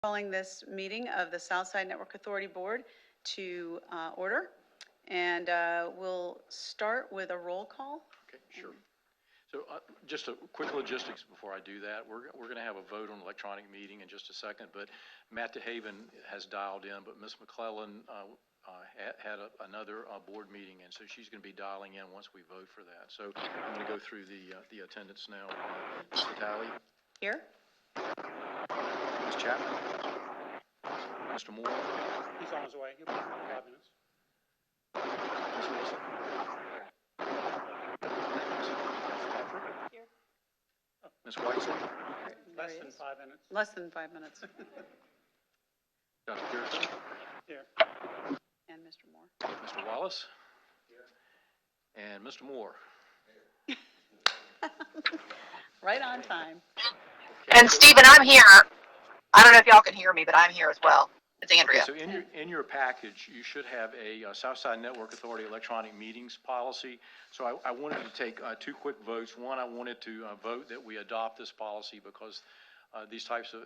Calling this meeting of the Southside Network Authority Board to order. And we'll start with a roll call. Okay, sure. So just a quick logistics before I do that. We're going to have a vote on electronic meeting in just a second, but Matt DeHaven has dialed in, but Ms. McClellan had another board meeting, and so she's going to be dialing in once we vote for that. So I'm going to go through the attendance now. Ms. Vitale? Here. Ms. Chapman? Mr. Moore? He's on his way. He'll be here in 5 minutes. Ms. Wilson? Here. Ms. Whiteside? Less than 5 minutes. Less than 5 minutes. Dr. Pearson? Here. And Mr. Moore. Mr. Wallace? Here. And Mr. Moore? Right on time. Okay. And Stephen, I'm here. I don't know if y'all can hear me, but I'm here as well. It's Andrea. So in your package, you should have a Southside Network Authority electronic meetings policy. So I wanted to take two quick votes. One, I wanted to vote that we adopt this policy because these types of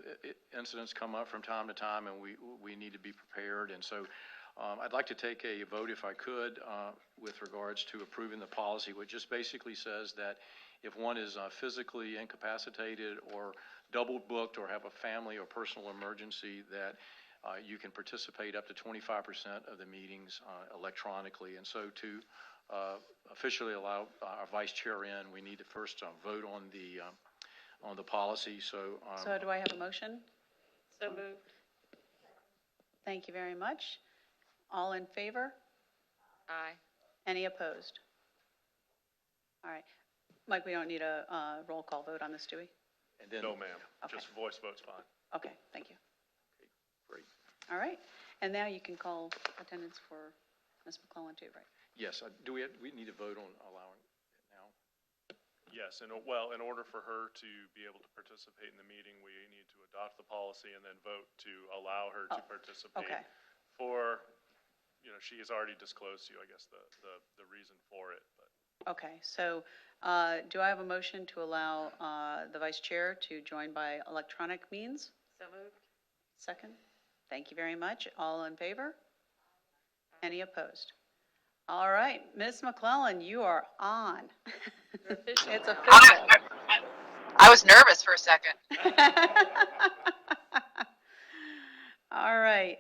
incidents come up from time to time, and we need to be prepared. And so I'd like to take a vote, if I could, with regards to approving the policy, which just basically says that if one is physically incapacitated or double booked or have a family or personal emergency, that you can participate up to 25% of the meetings electronically. And so to officially allow our vice chair in, we need to first vote on the policy. So do I have a motion? So moved. Thank you very much. All in favor? Aye. Any opposed? All right. Mike, we don't need a roll call vote on this, do we? and then No, ma'am. Okay. Just voice vote's fine. Okay, thank you. great. All right. And now you can call attendance for Ms. McClellan too, right? Yes. We need to vote on allowing it now. Yes, and well, in order for her to be able to participate in the meeting, we need to adopt the policy and then vote to allow her to participate. Okay. For, she has already disclosed to you, I guess, the reason for it, but. Okay, so do I have a motion to allow the vice chair to join by electronic means? So moved. Second? Thank you very much. All in favor? Any opposed? All right, Ms. McClellan, you are on. It's official. I was nervous for a second. All right.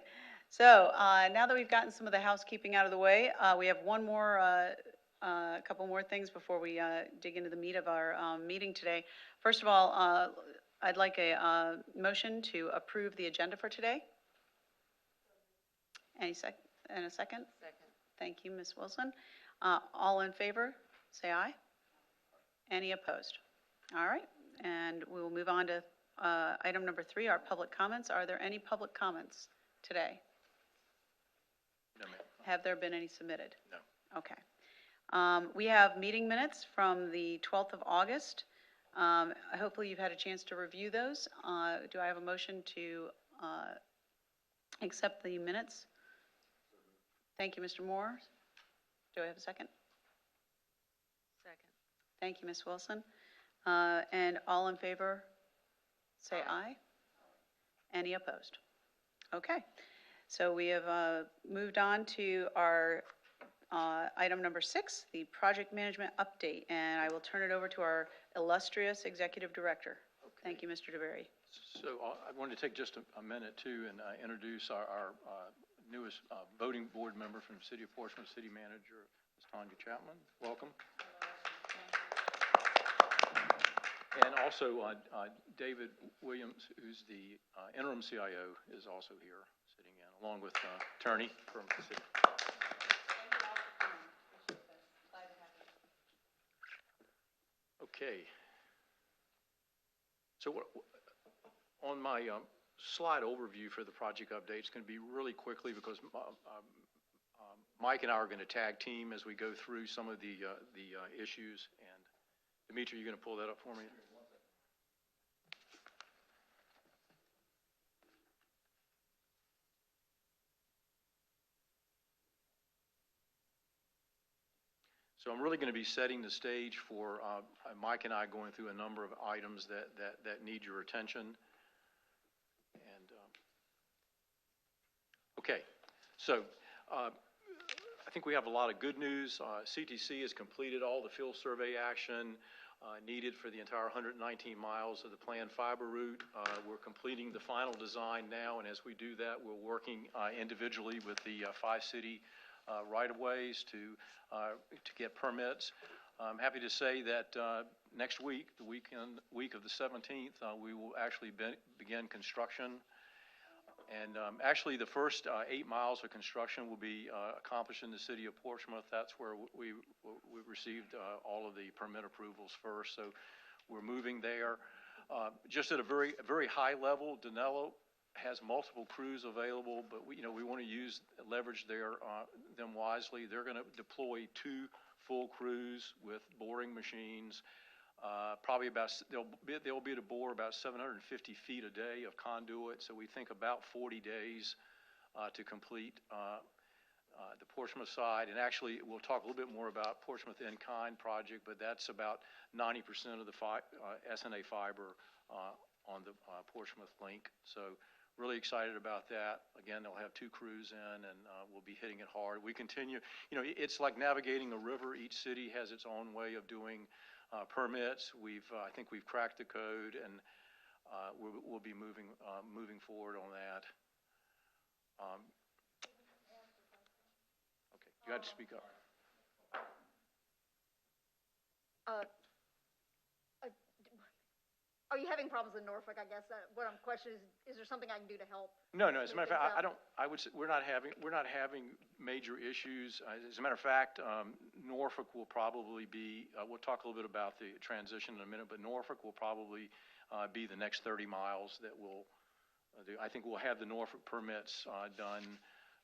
So now that we've gotten some of the housekeeping out of the way, we have one more, a couple more things before we dig into the meat of our meeting today. First of all, I'd like a motion to approve the agenda for today. And a second? Second. Thank you, Ms. Wilson. All in favor, say aye. Any opposed? All right, and we will move on to item number 3, our public comments. Are there any public comments today? No, ma'am. Have there been any submitted? No. Okay. We have meeting minutes from the 12th of August. Hopefully you've had a chance to review those. Do I have a motion to accept the minutes? Thank you, Mr. Moore. Do I have a second? Second. Thank you, Ms. Wilson. And all in favor, say aye. Any opposed? Okay. So we have moved on to our item number 6, the project management update, and I will turn it over to our illustrious executive director. Okay. Thank you, Mr. DeBerry. So I wanted to take just a minute too and introduce our newest voting board member from the City of Portsmouth, City Manager, Ms. Tanya Chapman. Welcome. And also David Williams, who's the interim CIO, is also here sitting in, along with attorney from the city. Okay. So on my slide overview for the project update, it's going to be really quickly because Mike and I are going to tag team as we go through some of the issues. And Dimitri, you're going to pull that up for me? So I'm really going to be setting the stage for Mike and I going through a number of items that need your attention. And Okay, so I think we have a lot of good news. CTC has completed all the field survey action needed for the entire 119 miles of the planned fiber route. We're completing the final design now, and as we do that, we're working individually with the 5 city right-of-ways to get permits. I'm happy to say that next week, the week of the 17th, we will actually begin construction. And actually, the first 8 miles of construction will be accomplished in the city of Portsmouth. That's where we received all of the permit approvals first. So we're moving there. Just at a very high level, Danilo has multiple crews available, but we want to leverage them wisely. They're going to deploy 2 full crews with boring machines. Probably they'll be to bore about 750 feet a day of conduit. So we think about 40 days to complete the Portsmouth side. And actually, we'll talk a little bit more about Portsmouth in-kind project, but that's about 90% of the SNA fiber on the Portsmouth link. So really excited about that. Again, they'll have 2 crews in, and we'll be hitting it hard. We continue, it's like navigating a river. Each city has its own way of doing permits. I think we've cracked the code, and we'll be moving forward on that. Okay, you had to speak up. Are you having problems in Norfolk, I guess? What I'm questioning is there something I can do to help? No. As a matter of fact, Things I would say we're not having major issues. As a matter of fact, Norfolk will probably be. We'll talk a little bit about the transition in a minute, but Norfolk will probably be the next 30 miles that we'll do. I think we'll have the Norfolk permits done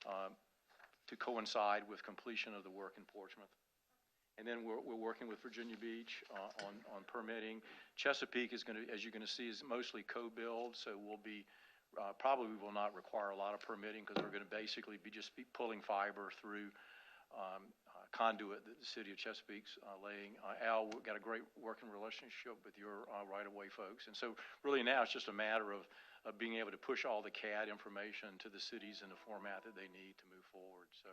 to coincide with completion of the work in Portsmouth. And then we're working with Virginia Beach on permitting. Chesapeake is going to, as you're going to see, is mostly co-build, so we'll be probably will not require a lot of permitting because we're going to basically be pulling fiber through conduit that the city of Chesapeake's laying. Al, we've got a great working relationship with your right-of-way folks, and so really now it's just a matter of being able to push all the CAD information to the cities in the format that they need to move forward. So.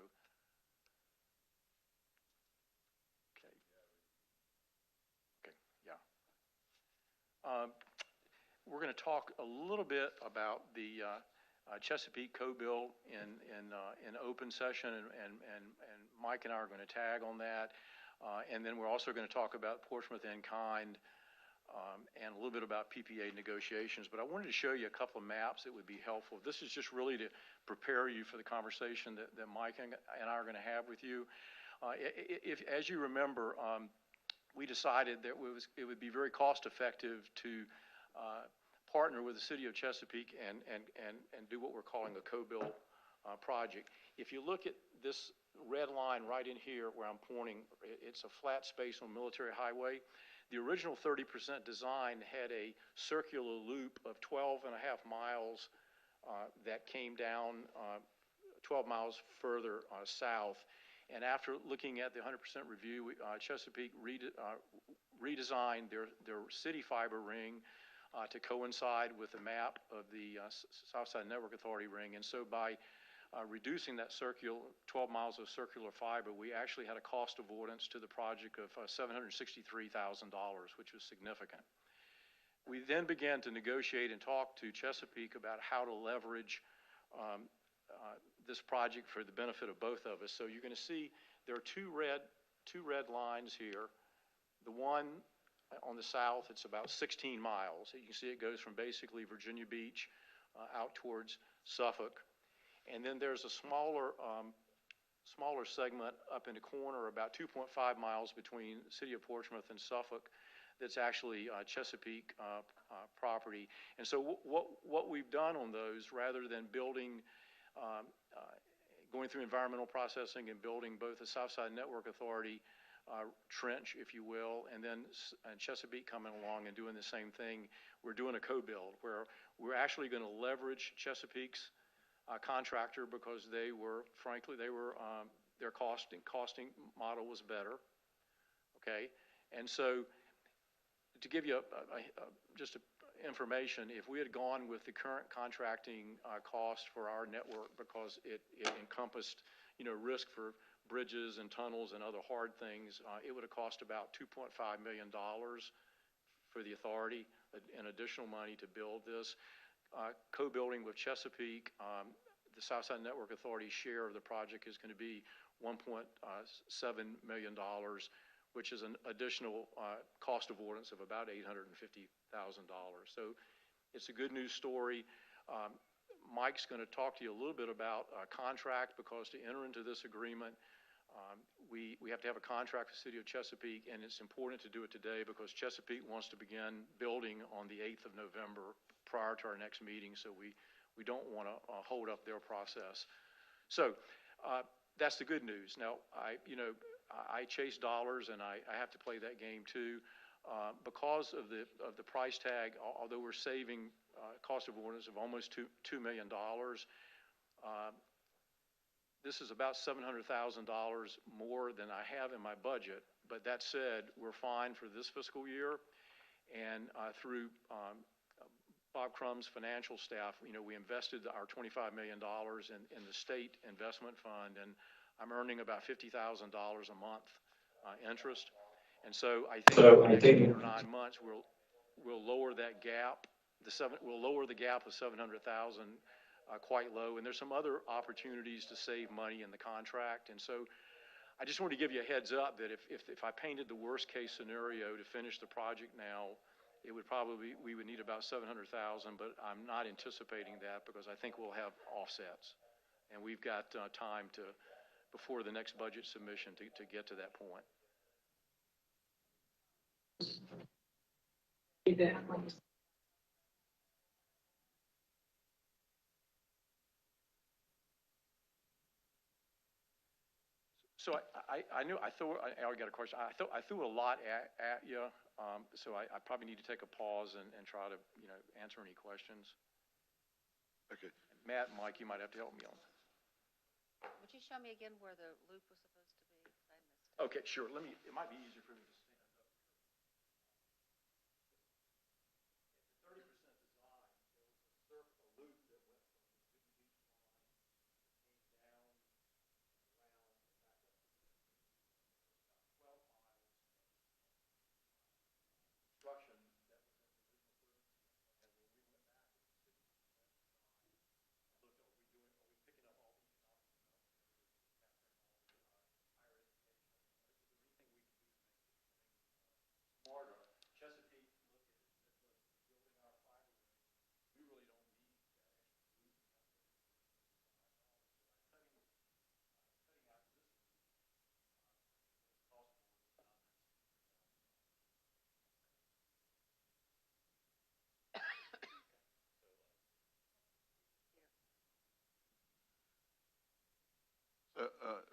We're going to talk a little bit about the Chesapeake co-build in open session, and Mike and I are going to tag on that. And then we're also going to talk about Portsmouth in-kind and a little bit about PPA negotiations. But I wanted to show you a couple of maps that would be helpful. This is just really to prepare you for the conversation that Mike and I are going to have with you. As you remember, we decided that it would be very cost effective to partner with the city of Chesapeake and do what we're calling a co-build project. If you look at this red line right in here where I'm pointing, it's a flat space on Military Highway. The original 30% design had a circular loop of 12 and a half miles that came down 12 miles further south. And after looking at the 100% review, Chesapeake redesigned their city fiber ring to coincide with the map of the Southside Network Authority ring. And so by reducing that 12 miles of circular fiber, we actually had a cost avoidance to the project of $763,000, which was significant. We then began to negotiate and talk to Chesapeake about how to leverage this project for the benefit of both of us. So you're going to see there are two red lines here. The one on the south, it's about 16 miles. You can see it goes from basically Virginia Beach out towards Suffolk. And then there's a smaller segment up in the corner, about 2.5 miles between the city of Portsmouth and Suffolk, that's actually Chesapeake property. And so what we've done on those, rather than building going through environmental processing and building both the Southside Network Authority trench, if you will, and then Chesapeake coming along and doing the same thing, we're doing a co-build where we're actually going to leverage Chesapeake's contractor because their costing model was better. Okay, and so to give you just information, if we had gone with the current contracting cost for our network, because it encompassed, risk for bridges and tunnels and other hard things, it would have cost about $2.5 million for the authority in additional money to build this. Co-building with Chesapeake, the Southside Network Authority's share of the project is going to be $1.7 million, which is an additional cost avoidance of about $850,000. So it's a good news story. Mike's going to talk to you a little bit about contract, because to enter into this agreement, we have to have a contract with the City of Chesapeake, and it's important to do it today because Chesapeake wants to begin building on the 8th of November prior to our next meeting, so we don't want to hold up their process. So that's the good news. Now, I chase dollars, and I have to play that game too. Because of the price tag, although we're saving cost avoidance of almost $2 million, this is about $700,000 more than I have in my budget. But that said, we're fine for this fiscal year, and through Bob Crumb's financial staff, we invested our $25 million in the state investment fund, and I'm earning about $50,000 a month interest. And so I think in 8 or 9 months we'll lower that gap. We'll lower the gap of $700,000 quite low. And there's some other opportunities to save money in the contract. And so I just want to give you a heads up that if I painted the worst case scenario to finish the project now, it would probably, we would need about $700,000, but I'm not anticipating that because I think we'll have offsets. And we've got time before the next budget submission to get to that point. So I already got a question. I threw a lot at you, so I probably need to take a pause and try to answer any questions. Okay. Matt and Mike, you might have to help me on that. Would you show me again where the loop was supposed to be? 'Cause I missed it. Okay, sure. It might be easier for me to stand up. At the 30% design, there was a loop that went from the Newton Beach line, came down, around, back up to about 12 miles construction that was in the original program. And when we went back with the city and looked, are we picking up all the economic development areas, capturing all the higher education? Is there anything we can do to make this thing smarter? Chesapeake looked at it and said, look, we're building our fiber ring. We really don't need that extra loop and upgrade $5 million. So by cutting out this loop, the cost of it is about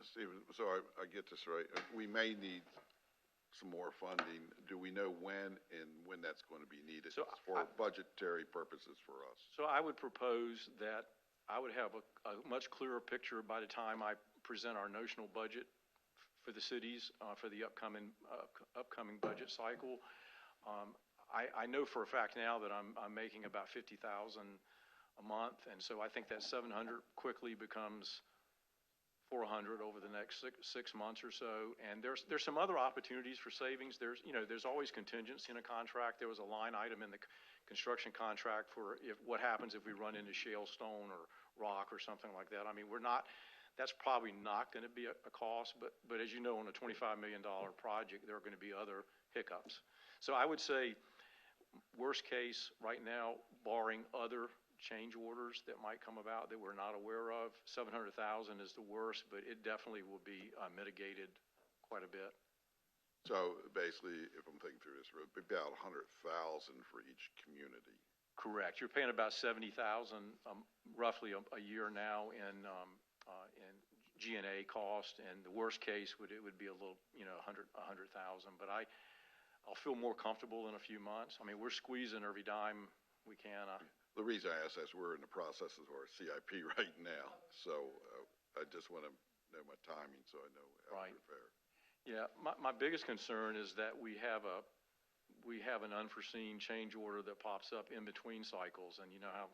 Stephen, so I get this right. We may need some more funding. Do we know when that's going to be needed So for budgetary purposes for us? So I would propose that I would have a much clearer picture by the time I present our notional budget for the cities for the upcoming budget cycle. I know for a fact now that I'm making about $50,000 a month, and so I think that 700 quickly becomes 400 over the next six months or so. And there's some other opportunities for savings. There's always contingency in a contract. There was a line item in the construction contract for what happens if we run into shale, stone, or rock or something like that. I mean, that's probably not going to be a cost, but as you know, on a $25 million project, there are going to be other hiccups. So I would say worst case right now, barring other change orders that might come about that we're not aware of, 700,000 is the worst, but it definitely will be mitigated quite a bit. So basically, if I'm thinking through this, it would be about 100,000 for each community. Correct. You're paying about 70,000 roughly a year now in G&A cost, and the worst case it would be a little 100,000. But I'll feel more comfortable in a few months. I mean, we're squeezing every dime we can. The reason I ask is we're in the process of our CIP right now, so I just want to know my timing so I know how to prepare. Yeah, my biggest concern is that we have we have an unforeseen change order that pops up in between cycles, and you know how,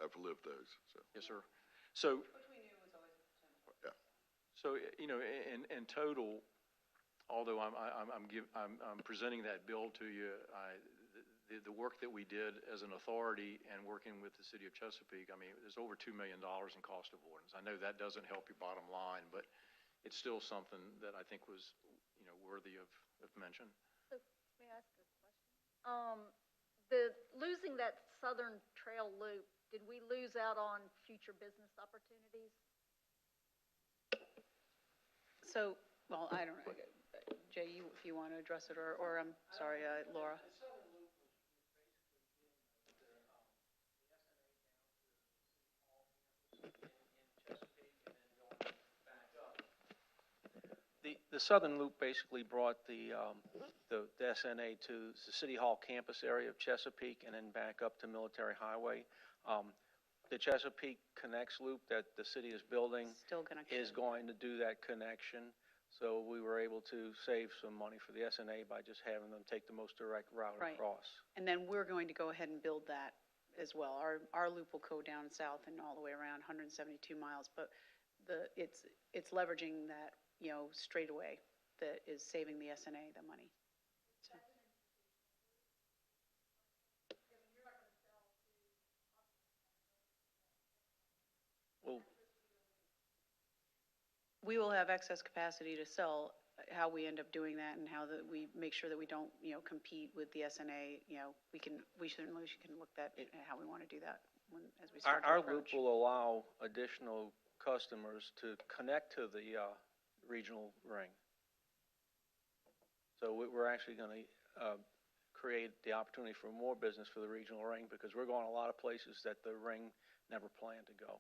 I've lived those, so, yes, sir. So, yeah. so, in total, although I'm presenting that bill to you, the work that we did as an authority and working with the city of Chesapeake, I mean, there's over $2 million in cost avoidance. I know that doesn't help your bottom line, but it's still something that I think was, worthy of mention. So, may I ask a question? Losing that Southern Trail loop, did we lose out on future business opportunities? So, well, I don't know. Jay, if you want to address it, or I'm sorry, Laura. The Southern Loop basically brought the SNA to the City Hall campus area of Chesapeake and then back up to Military Highway. The Chesapeake Connects Loop that the city is building Still connected. is going to do that connection. So we were able to save some money for the SNA by just having them take the most direct route Right. across. And then we're going to go ahead and build that as well. Our loop will go down south and all the way around 172 miles, but it's leveraging that, straightaway that is saving the SNA the money. So. Well, We will have excess capacity to sell. How we end up doing that and how we make sure that we don't, compete with the SNA, we certainly can look at how we want to do that as we start to our approach. loop will allow additional customers to connect to the regional ring. So we're actually going to create the opportunity for more business for the regional ring because we're going a lot of places that the ring never planned to go.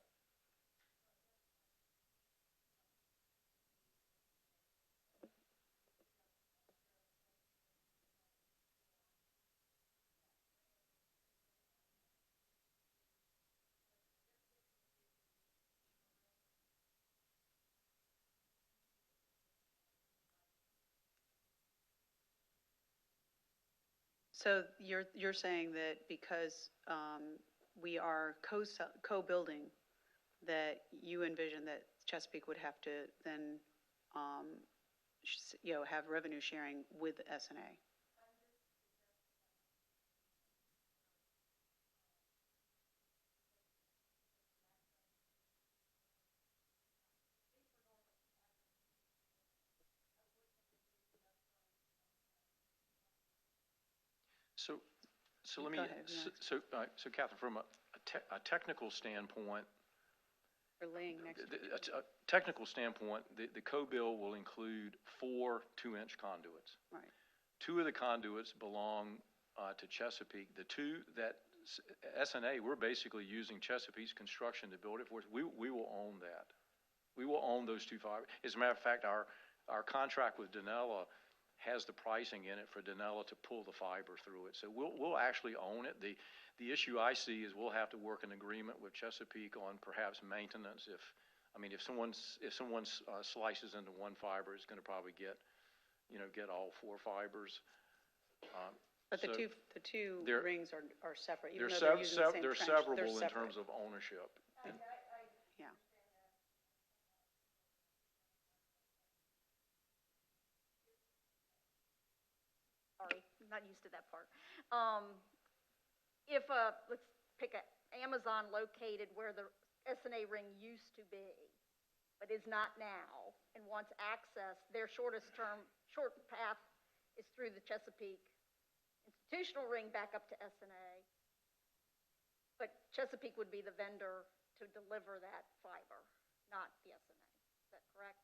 So you're saying that because we are co-building, that you envision that Chesapeake would have to then, have revenue sharing with SNA? So let me, Go ahead, yeah. so Catherine, from a technical standpoint, We're laying next to each other. a technical standpoint, the co-bill will include 4 2-inch conduits. Right. 2 of the conduits belong to Chesapeake. The 2 that SNA, we're basically using Chesapeake's construction to build it for us. We will own that. We will own those 2 fibers. As a matter of fact, our contract with Danella has the pricing in it for Danella to pull the fiber through it. So we'll actually own it. The issue I see is we'll have to work an agreement with Chesapeake on perhaps maintenance. If someone slices into one fiber, it's going to probably get all 4 fibers. But so the two they're- rings are separate, even They're though they're using the same they're trench. severable They're in separate. terms of ownership. Yeah. Sorry, I'm not used to that part. If, let's pick Amazon located where the SNA ring used to be, but is not now, and wants access, their short path is through the Chesapeake institutional ring back up to SNA. But Chesapeake would be the vendor to deliver that fiber, not the SNA. Is that correct?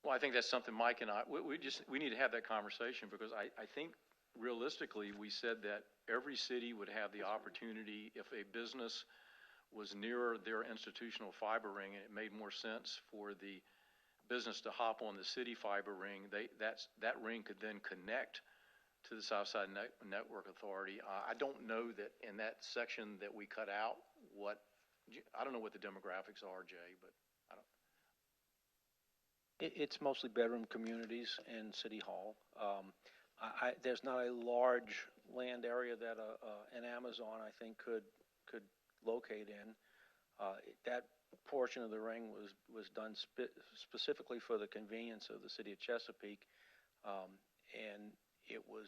Well, I think that's something Mike and I, we need to have that conversation because I think realistically, we said that every city would have the opportunity if a business was nearer their institutional fiber ring and it made more sense for the business to hop on the city fiber ring, that ring could then connect to the Southside Network Authority. I don't know that in that section that we cut out I don't know what the demographics are, Jay, but I don't. It's mostly bedroom communities in City Hall. There's not a large land area that an Amazon, I think, could locate in. That portion of the ring was done specifically for the convenience of the city of Chesapeake. And it was,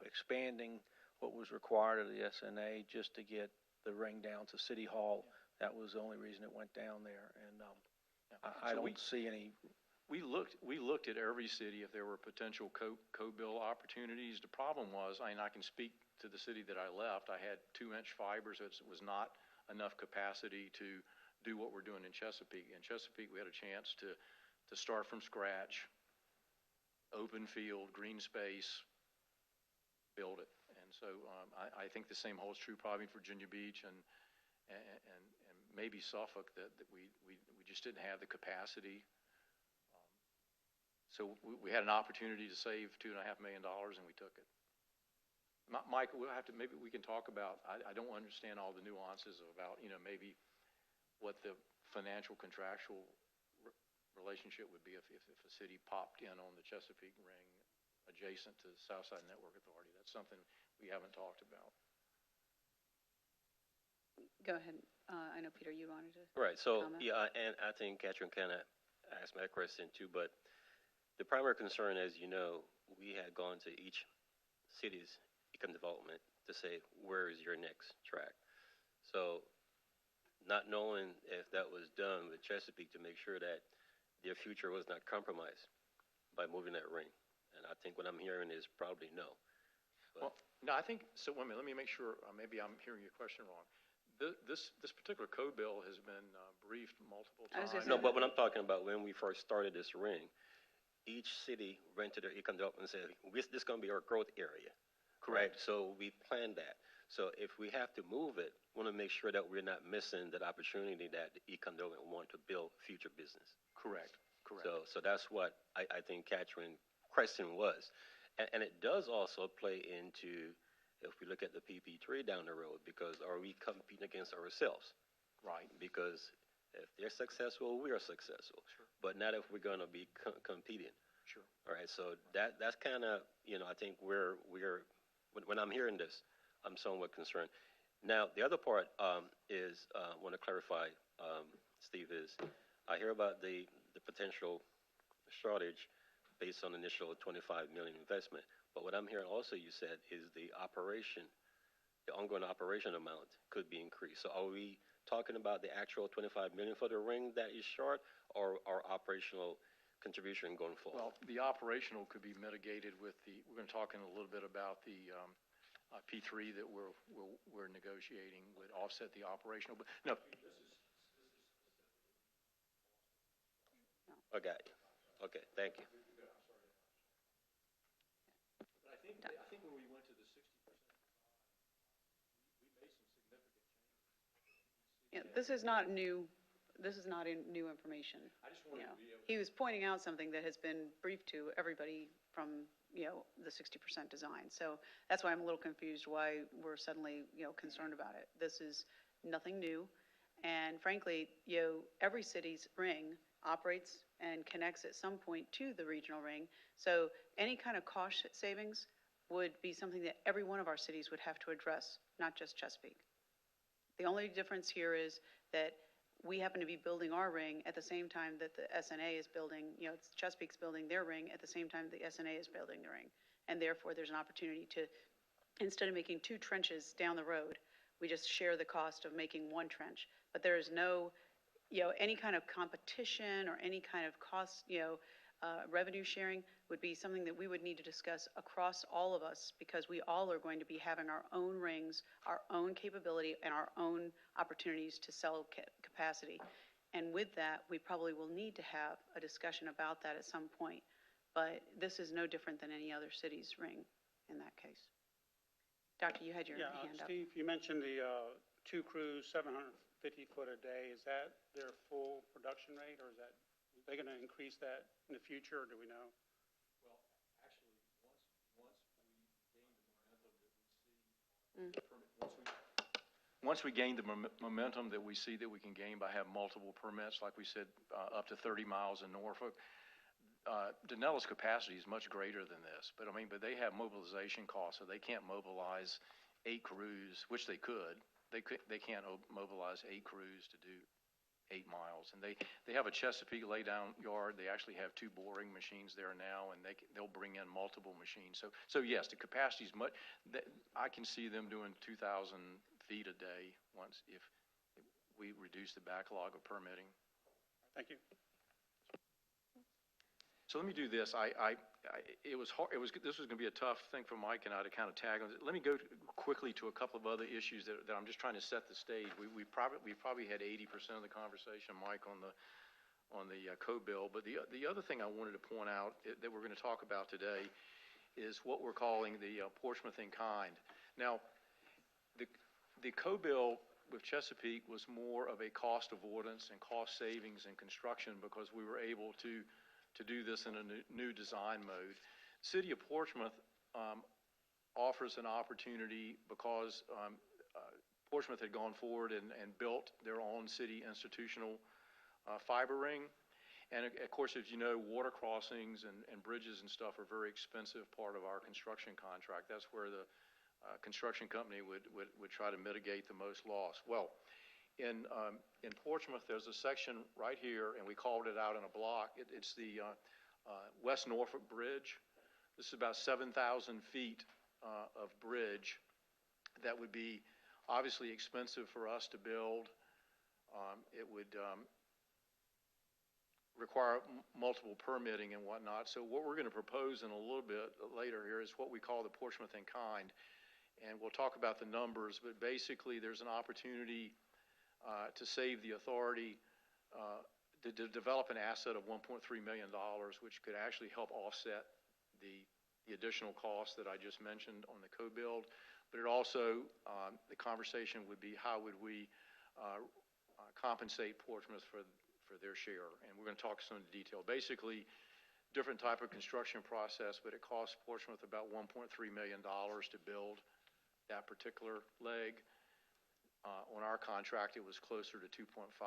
expanding what was required of the SNA just to get the ring down to City Hall. That was the only reason it went down there. And I So don't see any. We looked at every city if there were potential co-bill opportunities. The problem was, I can speak to the city that I left. I had 2-inch fibers. It was not enough capacity to do what we're doing in Chesapeake. In Chesapeake, we had a chance to start from scratch, open field, green space, build it. And so I think the same holds true probably in Virginia Beach and maybe Suffolk, that we just didn't have the capacity. So we had an opportunity to save $2.5 million, and we took it. Mike, maybe we can talk about, I don't understand all the nuances about, maybe what the financial contractual relationship would be if a city popped in on the Chesapeake ring adjacent to the Southside Network Authority. That's something we haven't talked about. Go ahead. I know, Peter, you wanted to Right, so, comment? yeah, and I think Catherine kind of asked my question too, but the primary concern, as you know, we had gone to each city's econ development to say, where is your next track? So not knowing if that was done with Chesapeake to make sure that their future was not compromised by moving that ring. And I think what I'm hearing is probably no. But, Well, no, I think, so wait a minute, let me make sure, maybe I'm hearing your question wrong. This particular code bill has been briefed multiple I was times. gonna no, but what I'm talking about, when we first started this ring, each city went to their econ development and said, this is going to be our growth area. Correct. So we planned that. So if we have to move it, we want to make sure that we're not missing that opportunity that the econ development want to build future business. Correct. So that's what I think Catherine's question was. And it does also play into, if we look at the PP3 down the road, because are we competing against ourselves? Right. Because if they're successful, we are successful. Sure. But not if we're going to be competing. Sure. All right, so that's kind of, I think we're when I'm hearing this, I'm somewhat concerned. Now, the other part is, want to clarify, Steve, is I hear about the potential shortage based on initial $25 million investment. But what I'm hearing also, you said, is the ongoing operation amount could be increased. So are we talking about the actual $25 million for the ring that is short, or our operational contribution going forward? Well, the operational could be mitigated with we're going to talk in a little bit about the P3 that we're negotiating would offset the operational, but no. I got you. Okay, thank you. But I think when we went to the 60%, we made some significant changes. Yeah, this is not new. This is not new information. I just wanted to be able to. He was pointing out something that has been briefed to everybody from, the 60% design. So that's why I'm a little confused why we're suddenly, concerned about it. This is nothing new. And frankly, every city's ring operates and connects at some point to the regional ring. So any kind of cost savings would be something that every one of our cities would have to address, not just Chesapeake. The only difference here is that we happen to be building our ring at the same time that the SNA is building, Chesapeake's building their ring at the same time the SNA is building the ring. And therefore, there's an opportunity to, instead of making 2 trenches down the road, we just share the cost of making 1 trench. But there is no, any kind of competition or any kind of cost, revenue sharing would be something that we would need to discuss across all of us, because we all are going to be having our own rings, our own capability, and our own opportunities to sell capacity. And with that, we probably will need to have a discussion about that at some point. But this is no different than any other city's ring in that case. Doctor, you had your hand up. Steve, you mentioned the 2 crews, 750 foot a day. Is that their full production rate, or are they going to increase that in the future, or do we know? Well, actually, once we gain the momentum that we see that we can gain by having multiple permits, like we said, up to 30 miles in Norfolk, Denello's capacity is much greater than this, but but they have mobilization costs, so they can't mobilize 8 crews, which they could. They can't mobilize 8 crews to do 8 miles. And they have a Chesapeake laydown yard. They actually have 2 boring machines there now, and they'll bring in multiple machines. So yes, the capacity is much, I can see them doing 2,000 feet a day once if we reduce the backlog of permitting. Thank you. So let me do this. It was hard. This was going to be a tough thing for Mike and I to kind of tag on. Let me go quickly to a couple of other issues that I'm just trying to set the stage. We probably had 80% of the conversation, Mike, on the code bill. But the other thing I wanted to point out that we're going to talk about today is what we're calling the Portsmouth in kind. Now, the code bill with Chesapeake was more of a cost avoidance and cost savings in construction because we were able to do this in a new design mode. City of Portsmouth offers an opportunity because Portsmouth had gone forward and built their own city institutional fiber ring. And of course, as you know, water crossings and bridges and stuff are a very expensive part of our construction contract. That's where the construction company would try to mitigate the most loss. Well, in Portsmouth, there's a section right here, and we called it out in a block. It's the West Norfolk Bridge. This is about 7,000 feet of bridge that would be obviously expensive for us to build. It would require multiple permitting and whatnot. So what we're going to propose in a little bit later here is what we call the Portsmouth in kind. And we'll talk about the numbers, but basically there's an opportunity to save the authority to develop an asset of $1.3 million, which could actually help offset the additional costs that I just mentioned on the co-build. But it also, the conversation would be how would we compensate Portsmouth for their share. And we're going to talk some detail. Basically, different type of construction process, but it costs Portsmouth about $1.3 million to build that particular leg. On our contract, it was closer to $2.5, $2.6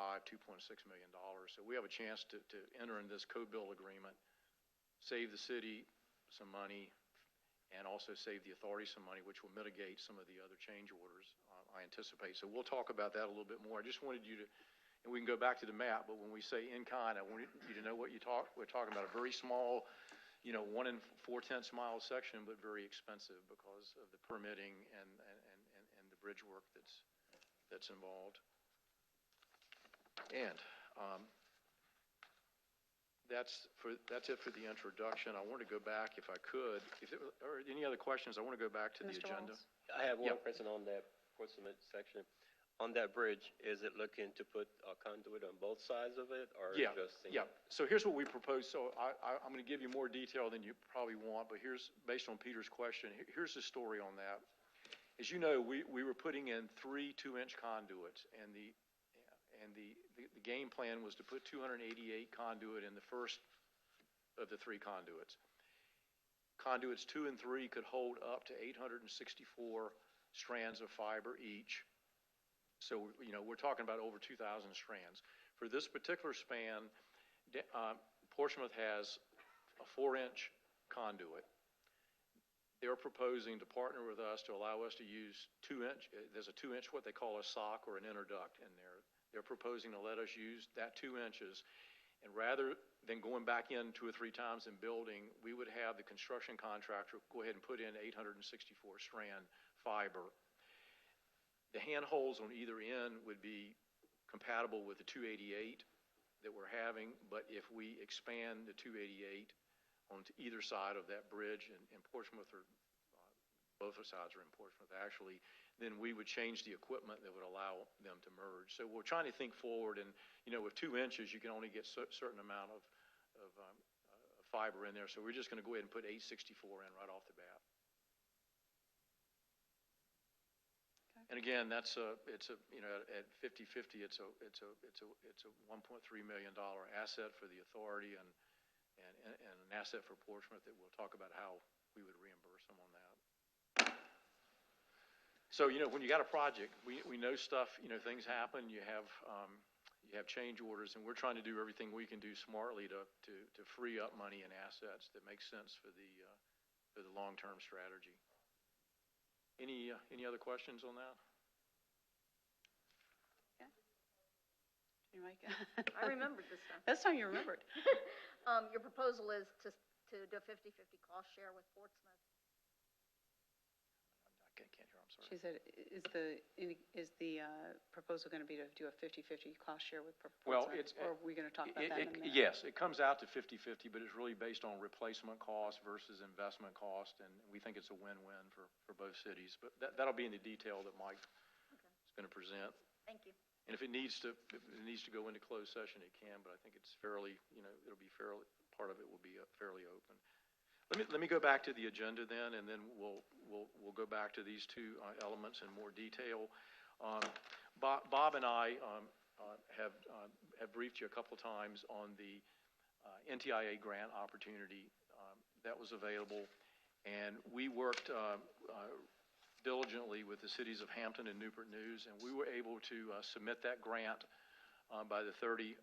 million. So we have a chance to enter in this co-build agreement, save the city some money, and also save the authority some money, which will mitigate some of the other change orders, I anticipate. So we'll talk about that a little bit more. I just wanted you to, and we can go back to the map, but when we say in kind, I want you to know what we're talking about. A very small, 1 4/10 mile section, but very expensive because of the permitting and the bridge work that's involved. And that's it for the introduction. I want to go back, if I could, if there are any other questions, I want to go back to the Mr. agenda. Wallace? I have one Yep. question on that Portsmouth section. On that bridge, is it looking to put a conduit on both sides of it, or Yeah, just single? yeah. So here's what we propose. So I'm going to give you more detail than you probably want, but here's, based on Peter's question, here's the story on that. As you know, we were putting in 3 2-inch conduits, and the game plan was to put 288 conduit in the first of the 3 conduits. Conduits 2 and 3 could hold up to 864 strands of fiber each. So, we're talking about over 2,000 strands. For this particular span, Portsmouth has a 4-inch conduit. They're proposing to partner with us to allow us to use 2-inch. There's a 2-inch, what they call a sock or an interduct in there. They're proposing to let us use that 2 inches. And rather than going back in 2 or 3 times and building, we would have the construction contractor go ahead and put in 864 strand fiber. The handholds on either end would be compatible with the 288 that we're having, but if we expand the 288 onto either side of that bridge in Portsmouth, or both sides are in Portsmouth actually, then we would change the equipment that would allow them to merge. So we're trying to think forward, and with 2 inches, you can only get a certain amount of fiber in there. So we're just going to go ahead and put 864 in right off the bat. And again, it's at 50/50, it's a $1.3 million asset for the authority and an asset for Portsmouth that we'll talk about how we would reimburse them on that. So, when you got a project, we know stuff, things happen. You have you have change orders, and we're trying to do everything we can do smartly to free up money and assets that make sense for the long-term strategy. Any other questions on that? You might- I remembered this time. This time you remembered. Your proposal is to do a 50/50 cost share with Portsmouth. I can't hear, I'm sorry. She said, is the proposal going to be to do a 50/50 cost share with Well, Portsmouth? it's. Or are we going to talk about that in a minute? Yes, it comes out to 50/50, but it's really based on replacement cost versus investment cost, and we think it's a win-win for both cities. But that'll be in the detail that Mike is going to present. Thank you. And if it needs to go into closed session, it can, but I think it's fairly, it'll be fairly, part of it will be fairly open. Let me go back to the agenda then, and then we'll go back to these two elements in more detail. Bob and I have briefed you a couple of times on the NTIA grant opportunity that was available, and we worked diligently with the cities of Hampton and Newport News, and we were able to submit that grant by the 30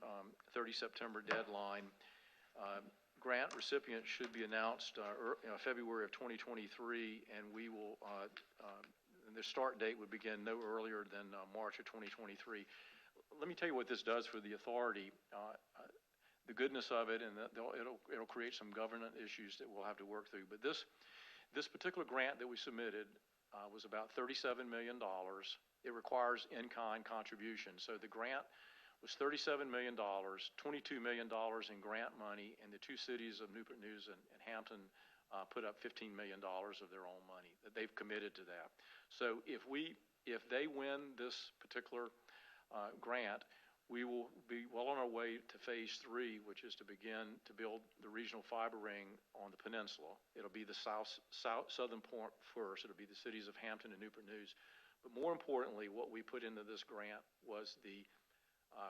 September deadline. Grant recipients should be announced February of 2023, and we will, and the start date would begin no earlier than March of 2023. Let me tell you what this does for the authority. The goodness of it, and it'll create some governance issues that we'll have to work through. But this particular grant that we submitted was about $37 million. It requires in-kind contribution. So the grant was $37 million, $22 million in grant money, and the two cities of Newport News and Hampton put up $15 million of their own money. That they've committed to that. So if they win this particular grant, we will be well on our way to phase 3, which is to begin to build the regional fiber ring on the peninsula. It'll be the southern point first. It'll be the cities of Hampton and Newport News. But more importantly, what we put into this grant was the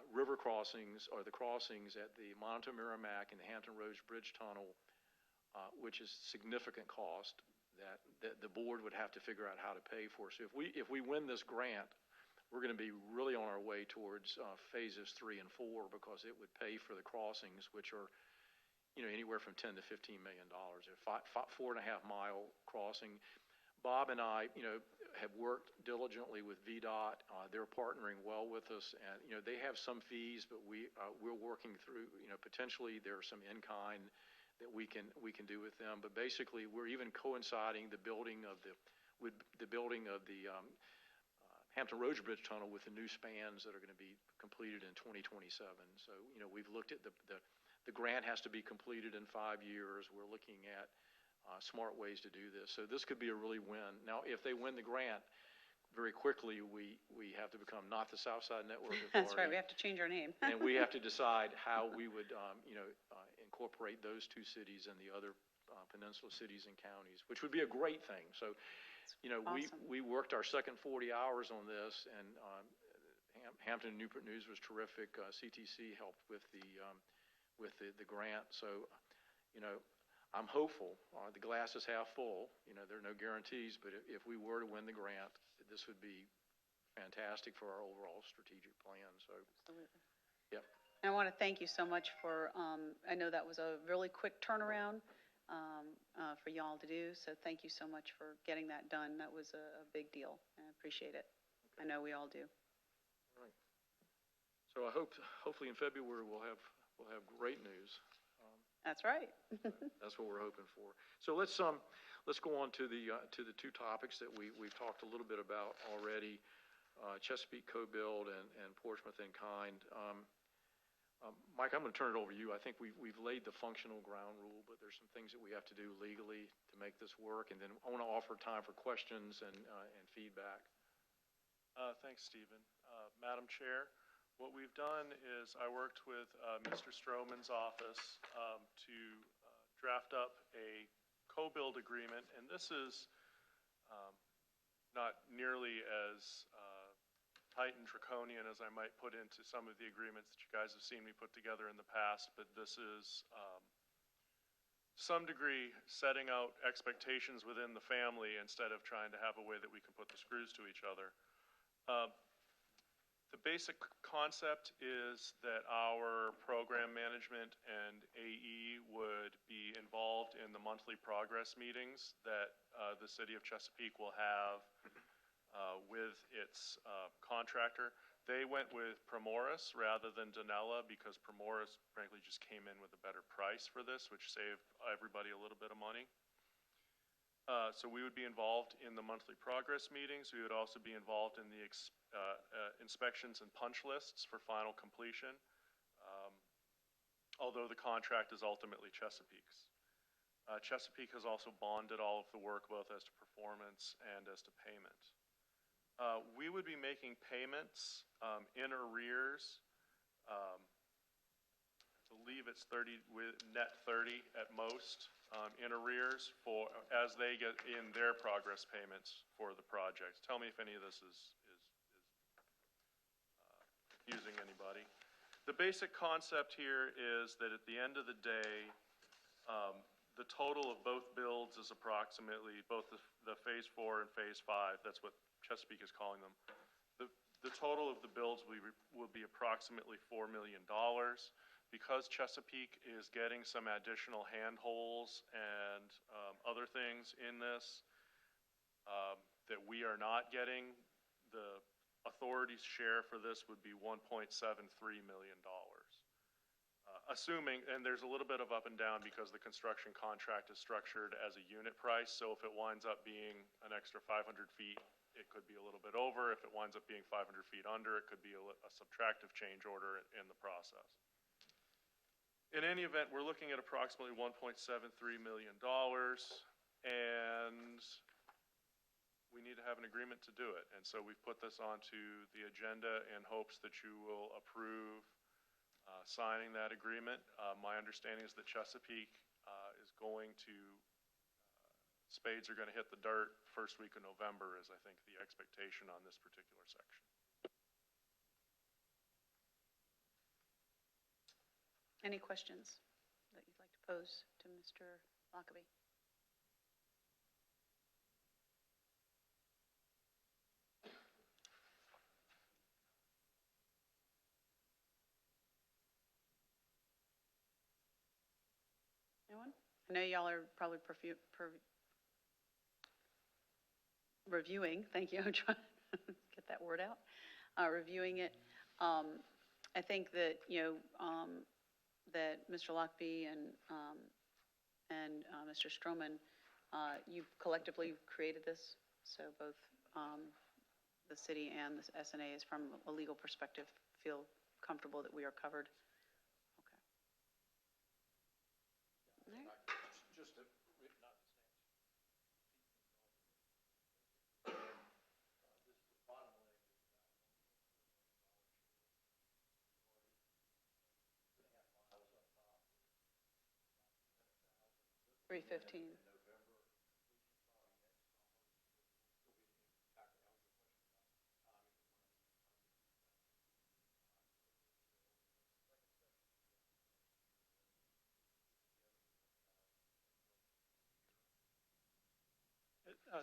river crossings, or the crossings at the Monto Merrimack and the Hampton Roads Bridge Tunnel, which is significant cost that the board would have to figure out how to pay for. So if we win this grant, we're going to be really on our way towards phases 3 and 4, because it would pay for the crossings, which are, anywhere from $10 to $15 million. A 4.5 mile crossing. Bob and I, have worked diligently with VDOT. They're partnering well with us, and they have some fees, but we're working through. Potentially there are some in-kind that we can do with them. But basically, we're even coinciding the building of the Hampton Roads Bridge Tunnel with the new spans that are going to be completed in 2027. So, we've looked at the grant has to be completed in 5 years. We're looking at smart ways to do this. So this could be a really win. Now, if they win the grant, very quickly, we have to become not the Southside Network Authority. That's right, we have to change our name. And we have to decide how we would, incorporate those two cities and the other peninsula cities and counties, which would be a great thing. So, Awesome. we worked our second 40 hours on this, and Hampton and Newport News was terrific. CTC helped with the grant. So, I'm hopeful. The glass is half full. There are no guarantees, but if we were to win the grant, this would be fantastic for our overall strategic plan. So, Absolutely. yep. And I want to thank you so much for, I know that was a really quick turnaround for y'all to do, so thank you so much for getting that done. That was a big deal. I appreciate it. I know we all do. All right. So I hopefully in February we'll have great news. That's right. That's what we're hoping for. So let's go on to the two topics that we've talked a little bit about already, Chesapeake co-build and Portsmouth in kind. Mike, I'm going to turn it over to you. I think we've laid the functional ground rule, but there's some things that we have to do legally to make this work, and then I want to offer time for questions and feedback. Thanks, Stephen. Madam Chair, what we've done is I worked with Mr. Stroman's office to draft up a co-build agreement, and this is not nearly as tight and draconian as I might put into some of the agreements that you guys have seen me put together in the past, but this is to some degree setting out expectations within the family instead of trying to have a way that we can put the screws to each other. The basic concept is that our program management and AE would be involved in the monthly progress meetings that the city of Chesapeake will have with its contractor. They went with Primoris rather than Danella because Primoris frankly just came in with a better price for this, which saved everybody a little bit of money. So we would be involved in the monthly progress meetings. We would also be involved in the inspections and punch lists for final completion, although the contract is ultimately Chesapeake's. Chesapeake has also bonded all of the work both as to performance and as to payment. We would be making payments in arrears. I believe it's 30, with net 30 at most, in arrears for, as they get in their progress payments for the project. Tell me if any of this is confusing anybody. The basic concept here is that at the end of the day, the total of both builds is approximately, both the Phase 4 and Phase 5, that's what Chesapeake is calling them. The total of the builds will be approximately $4 million. Because Chesapeake is getting some additional handholds and other things in this that we are not getting, the authority's share for this would be $1.73 million. Assuming, and there's a little bit of up and down because the construction contract is structured as a unit price, so if it winds up being an extra 500 feet, it could be a little bit over. If it winds up being 500 feet under, it could be a subtractive change order in the process. In any event, we're looking at approximately $1.73 million, and we need to have an agreement to do it. And so we've put this onto the agenda in hopes that you will approve signing that agreement. My understanding is that Chesapeake is going to, spades are going to hit the dirt first week of November is, I think, the expectation on this particular section. Any questions that you'd like to pose to Mr. Lockaby? Anyone? I know y'all are probably reviewing, thank you, I'm trying to get that word out, reviewing it. I think that, that Mr. Lockby and Mr. Stroman, you've collectively created this, so both the city and the SNA is from a legal perspective feel comfortable that we are covered. Okay. All right. Just to, not $315.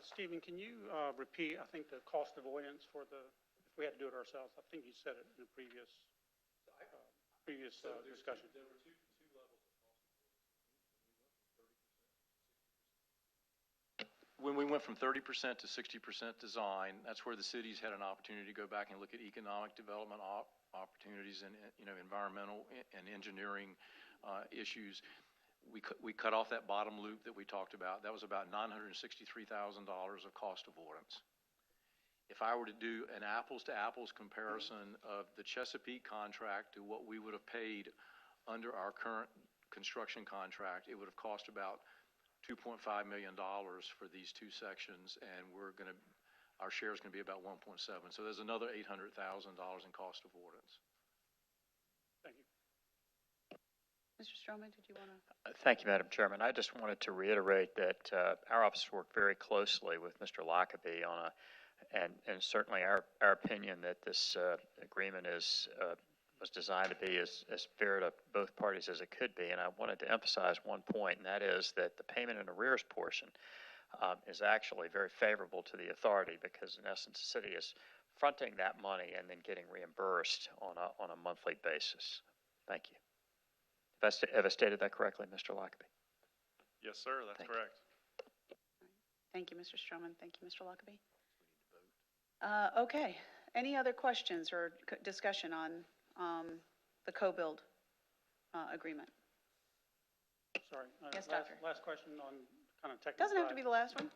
Stephen, can you repeat, I think, the cost avoidance for the, if we had to do it ourselves? I think you said it in a previous discussion. There were two levels of cost avoidance. When we went from 30% to 60% design, that's where the cities had an opportunity to go back and look at economic development opportunities and, environmental and engineering issues. We cut off that bottom loop that we talked about. That was about $963,000 of cost avoidance. If I were to do an apples-to-apples comparison of the Chesapeake contract to what we would have paid under our current construction contract, it would have cost about $2.5 million for these two sections, and our share is going to be about 1.7. So there's another $800,000 in cost avoidance. Thank you. Mr. Stroman, did you want to? Thank you, Madam Chairman. I just wanted to reiterate that our office worked very closely with Mr. Lockaby on and certainly our opinion that this agreement was designed to be as fair to both parties as it could be. And I wanted to emphasize one point, and that is that the payment in arrears portion is actually very favorable to the authority because, in essence, the city is fronting that money and then getting reimbursed on a monthly basis. Thank you. Have I stated that correctly, Mr. Lockaby? Yes, sir, that's Thank you. correct. Thank you, Mr. Stroman. Thank you, Mr. Lockaby. Okay. Any other questions or discussion on the co-build agreement? Sorry. Yes, last- Doctor. Last question on kind of technical Doesn't have to side. be the last one.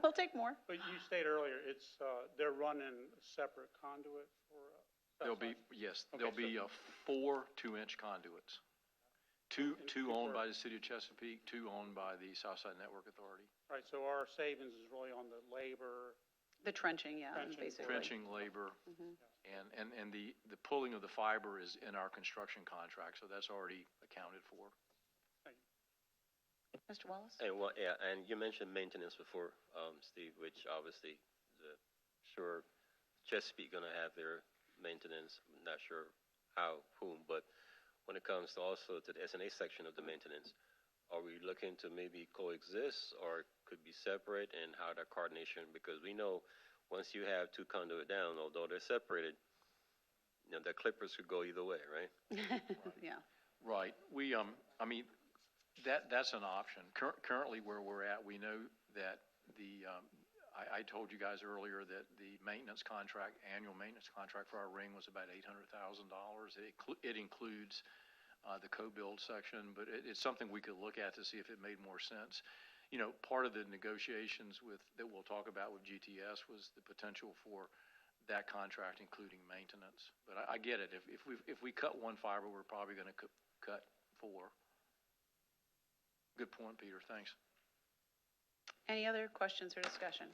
We'll take more. But you stated earlier, it's, they're running a separate conduit for, There'll be, Southside? yes, Okay, there'll be so- 4 2-inch conduits. Two two owned for- by the city of Chesapeake, 2 owned by the Southside Network Authority. Right, so our savings is really on the labor, The trenching, yeah, Trenching. basically. Trenching, labor, Mhm. and the pulling of the fiber is in our construction contract, so that's already accounted for. Mr. Wallace? And well, yeah, and you mentioned maintenance before, Steve, which obviously, sure, Chesapeake gonna have their maintenance. I'm not sure how, whom, but when it comes to also to the S&A section of the maintenance, are we looking to maybe coexist or could be separate, and how that coordination? Because we know once you have 2 conduit down, although they're separated, the clippers could go either way, right? Yeah. Right. We, I mean, that's an option. Currently where we're at, we know that I told you guys earlier that the maintenance contract, annual maintenance contract for our ring was about $800,000. It includes the co-build section, but it's something we could look at to see if it made more sense. You know, part of the negotiations that we'll talk about with GTS was the potential for that contract including maintenance. But I get it. If we cut one fiber, we're probably going to cut 4. Good point, Peter. Thanks. Any other questions or discussion?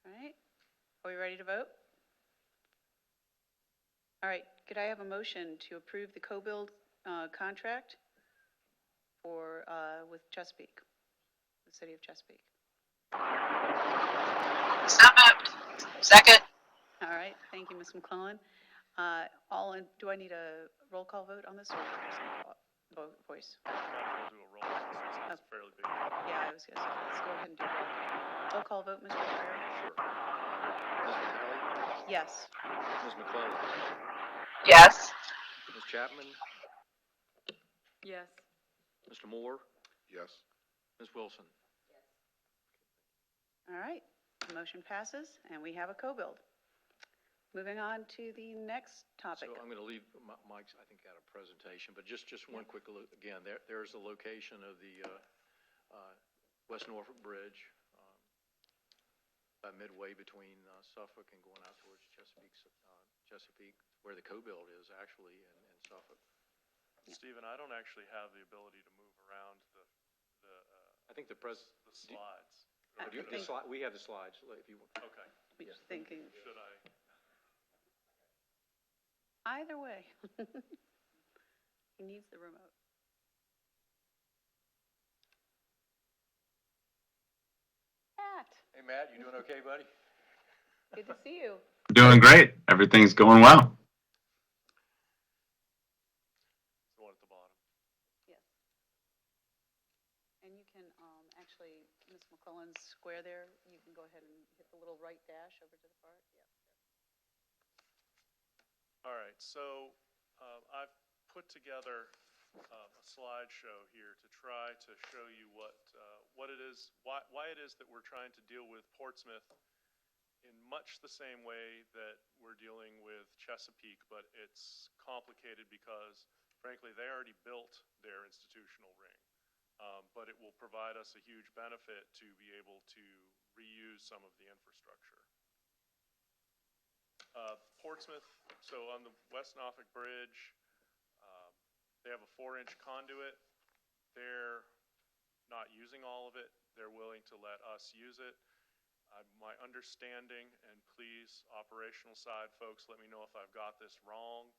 All right. Are we ready to vote? All right. Could I have a motion to approve the co-build contract for with Chesapeake, the city of Chesapeake? So moved. Second. All right. Thank you, Ms. McClellan. Do I need a roll call vote on this or just a voice? We'll do a roll call since it's fairly big. Yeah, I was going to say, let's go ahead and do a roll call vote, Mr. Ferrer. Sure. Ms. McNally? Yes. Ms. McClellan? Yes. Ms. Chapman? Yes. Mr. Moore? Yes. Ms. Wilson? All right. The motion passes, and we have a co-build. Moving on to the next topic. So I'm going to leave, Mike's, I think, got a presentation, but just one quick look. Again, there's the location of the West Norfolk Bridge, midway between Suffolk and going out towards Chesapeake, where the co-build is actually in Suffolk. Stephen, I don't actually have the ability to move around I think the slides. we have the slides, if you want. Okay. We're just thinking, Should I? either way. He needs the remote. Matt, Hey, Matt, you doing okay, buddy? good to see you. Doing great. Everything's going well. The one at the bottom. Yes. And you can actually, Ms. McClellan's square there, you can go ahead and hit the little right dash over to the part. Yeah. All right, so I've put together a slideshow here to try to show you what it is, why it is that we're trying to deal with Portsmouth in much the same way that we're dealing with Chesapeake, but it's complicated because, frankly, they already built their institutional ring. But it will provide us a huge benefit to be able to reuse some of the infrastructure. Portsmouth, so on the West Norfolk Bridge, they have a 4-inch conduit. They're not using all of it. They're willing to let us use it. My understanding, and please, operational side folks, let me know if I've got this wrong,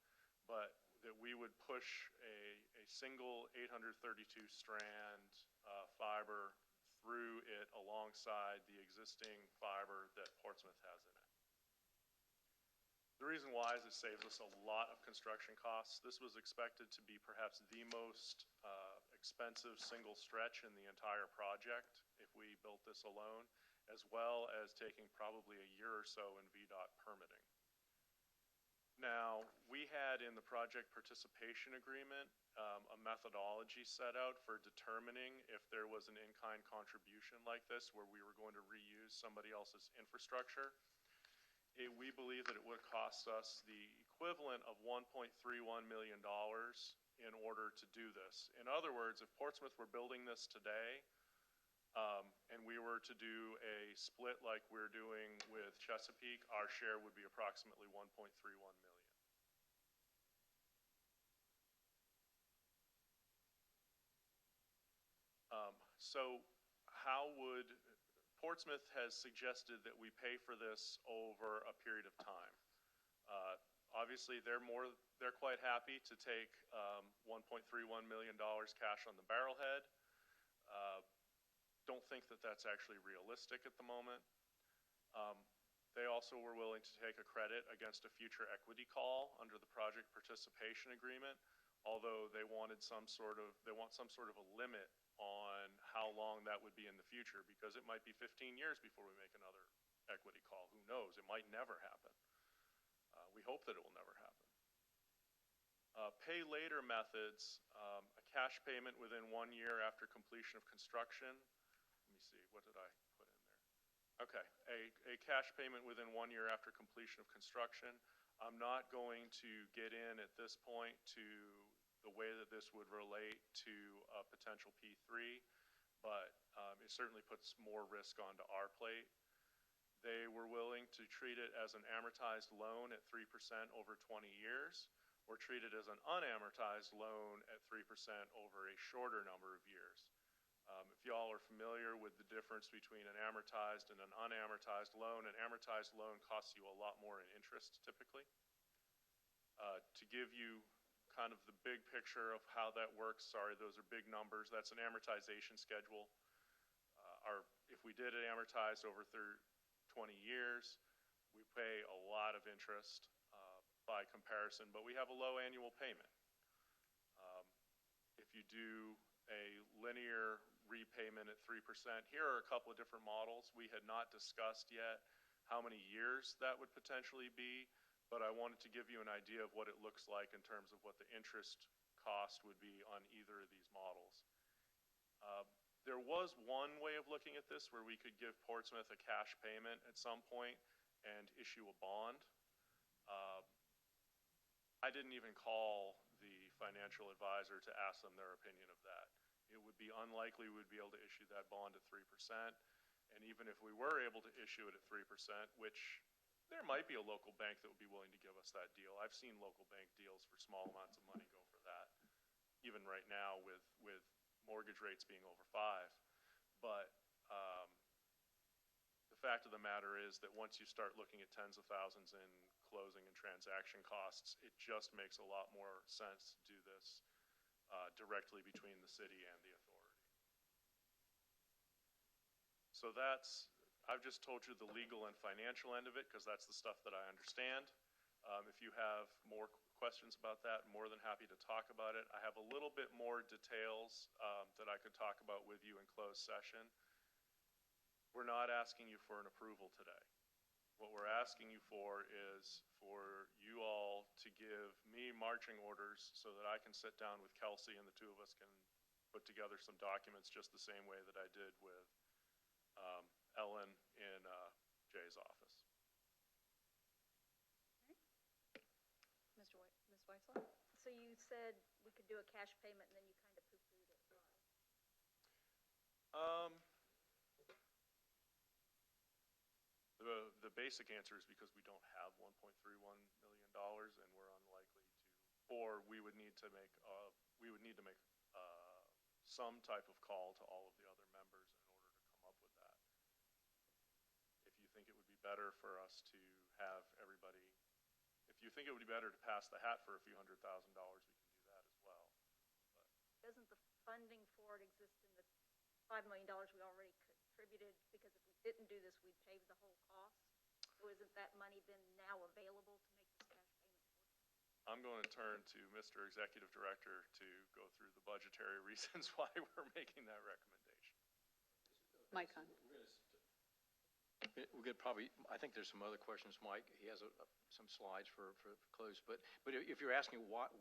but that we would push a single 832 strand fiber through it alongside the existing fiber that Portsmouth has in it. The reason why is it saves us a lot of construction costs. This was expected to be perhaps the most expensive single stretch in the entire project if we built this alone, as well as taking probably a year or so in VDOT permitting. Now, we had in the project participation agreement a methodology set out for determining if there was an in-kind contribution like this where we were going to reuse somebody else's infrastructure. We believe that it would cost us the equivalent of $1.31 million in order to do this. In other words, if Portsmouth were building this today, and we were to do a split like we're doing with Chesapeake, our share would be approximately $1.31 million. So how would, Portsmouth has suggested that we pay for this over a period of time. Obviously, they're quite happy to take $1.31 million cash on the barrelhead. Don't think that that's actually realistic at the moment. They also were willing to take a credit against a future equity call under the project participation agreement, although they want some sort of a limit on how long that would be in the future, because it might be 15 years before we make another equity call. Who knows? It might never happen. We hope that it will never happen. Pay later methods, a cash payment within 1 year after completion of construction. Let me see, what did I put in there? Okay, a cash payment within 1 year after completion of construction. I'm not going to get in at this point to the way that this would relate to a potential P3, but it certainly puts more risk onto our plate. They were willing to treat it as an amortized loan at 3% over 20 years, or treat it as an unamortized loan at 3% over a shorter number of years. If y'all are familiar with the difference between an amortized and an unamortized loan, an amortized loan costs you a lot more in interest typically. To give you kind of the big picture of how that works, sorry, those are big numbers. That's an amortization schedule. If we did it amortized over 20 years, we pay a lot of interest by comparison, but we have a low annual payment. If you do a linear repayment at 3%, here are a couple of different models. We had not discussed yet how many years that would potentially be, but I wanted to give you an idea of what it looks like in terms of what the interest cost would be on either of these models. There was one way of looking at this where we could give Portsmouth a cash payment at some point and issue a bond. I didn't even call the financial advisor to ask them their opinion of that. It would be unlikely we'd be able to issue that bond at 3%, and even if we were able to issue it at 3%, which there might be a local bank that would be willing to give us that deal. I've seen local bank deals for small amounts of money go for that, even right now with mortgage rates being over 5. But the fact of the matter is that once you start looking at tens of thousands in closing and transaction costs, it just makes a lot more sense to do this directly between the city and the authority. So I've just told you the legal and financial end of it because that's the stuff that I understand. If you have more questions about that, I'm more than happy to talk about it. I have a little bit more details that I could talk about with you in closed session. We're not asking you for an approval today. What we're asking you for is for you all to give me marching orders so that I can sit down with Kelsey and the two of us can put together some documents just the same way that I did with Ellen in Jay's office. Ms. Weitzel? So you said we could do a cash payment and then you kind of poo-pooed it. Why? The basic answer is because we don't have $1.31 million and we're unlikely to, or we would need to make some type of call to all of the other members in order to come up with that. If you think it would be better for us to have everybody, if you think it would be better to pass the hat for a few $100,000, we can do that as well. But Doesn't the funding for it exist in the $5 million we already contributed? Because if we didn't do this, we'd pay the whole cost. So isn't that money then now available to make this cash payment for? I'm going to turn to Mr. Executive Director to go through the budgetary reasons why we're making that recommendation. Mike Hunt. We could probably, I think there's some other questions, Mike. He has some slides for close, but if you're asking why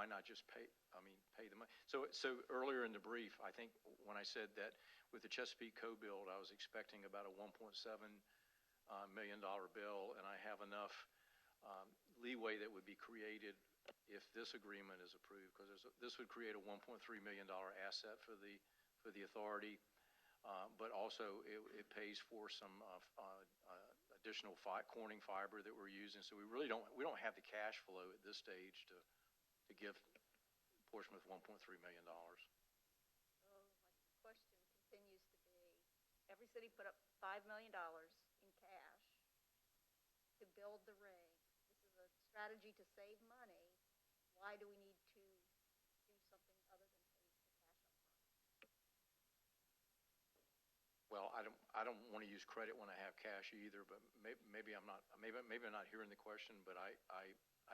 not just pay the money? So earlier in the brief, I think when I said that with the Chesapeake co-build, I was expecting about a $1.7 million bill, and I have enough leeway that would be created if this agreement is approved, because this would create a $1.3 million asset for the authority, but also it pays for some additional Corning fiber that we're using. So we don't have the cash flow at this stage to give Portsmouth $1.3 million. So my question continues to be, every city put up $5 million in cash to build the ring. This is a strategy to save money. Why do we need to do something other than pay the cash up front? Well, I don't want to use credit when I have cash either, but maybe I'm not hearing the question, but I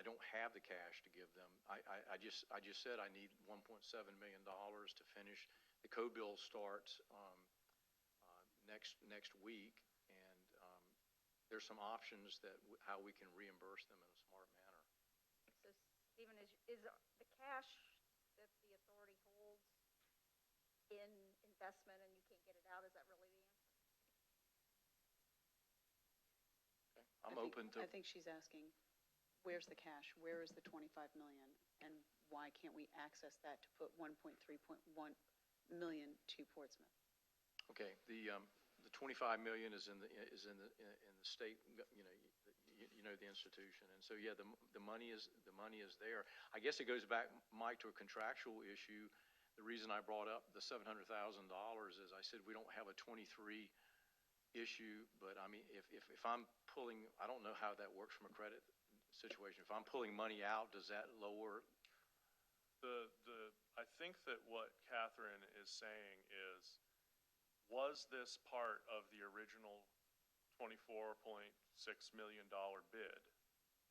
don't have the cash to give them. I just said I need $1.7 million to finish. The co-bill starts next week, and there's some options that how we can reimburse them in a smart manner. So, Stephen, is the cash that the authority holds in investment and you can't get it out, is that really the answer? Okay. I'm open to. I think she's asking, where's the cash? Where is the 25 million? And why can't we access that to put 1.3.1 million to Portsmouth? Okay, the 25 million is in the state, you know the institution, and so yeah, the money is there. I guess it goes back, Mike, to a contractual issue. The reason I brought up the $700,000 is I said we don't have a 23 issue, but I mean if I'm pulling, I don't know how that works from a credit situation. If I'm pulling money out, does that lower? I think that what Catherine is saying is, was this part of the original $24.6 million bid?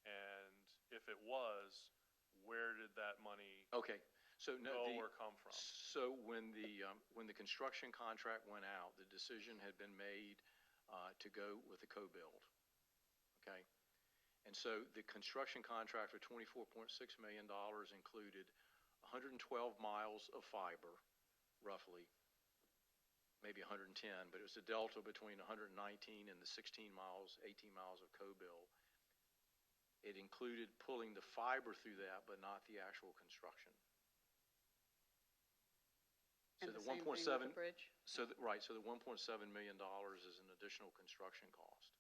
And if it was, where did that money Okay, so go or come from? So when the construction contract went out, the decision had been made to go with the co-build. Okay, and so the construction contract for $24.6 million included 112 miles of fiber, roughly, maybe 110, but it was a delta between 119 and the 18 miles of co-build. It included pulling the fiber through that, but not the actual construction. And so the the same thing with the bridge? So the $1.7 million is an additional construction cost.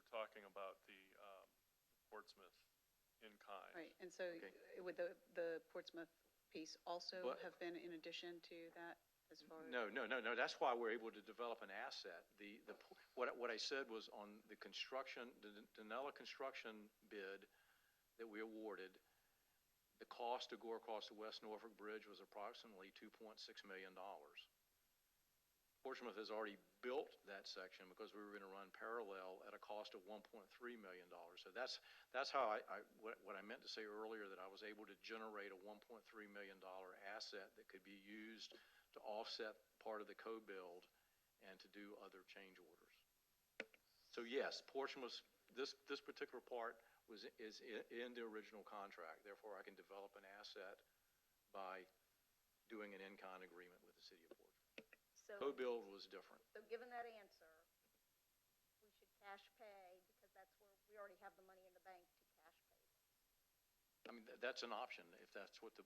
We're talking about the Portsmouth in kind. Right, and so Okay. would the Portsmouth piece also But- have been in addition to that as far as? No. That's why we're able to develop an asset. What I said was on the construction, the Danella construction bid that we awarded, the cost to go across the West Norfolk Bridge was approximately $2.6 million. Portsmouth has already built that section because we were going to run parallel at a cost of $1.3 million. So that's how what I meant to say earlier, that I was able to generate a $1.3 million asset that could be used to offset part of the co-build and to do other change orders. So yes, Portsmouth, this particular part is in the original contract. Therefore, I can develop an asset by doing an in-kind agreement with the city of Portsmouth. So, Co-build was different. so given that answer, we should cash pay because that's where we already have the money in the bank to cash pay this. I mean, that's an option if that's what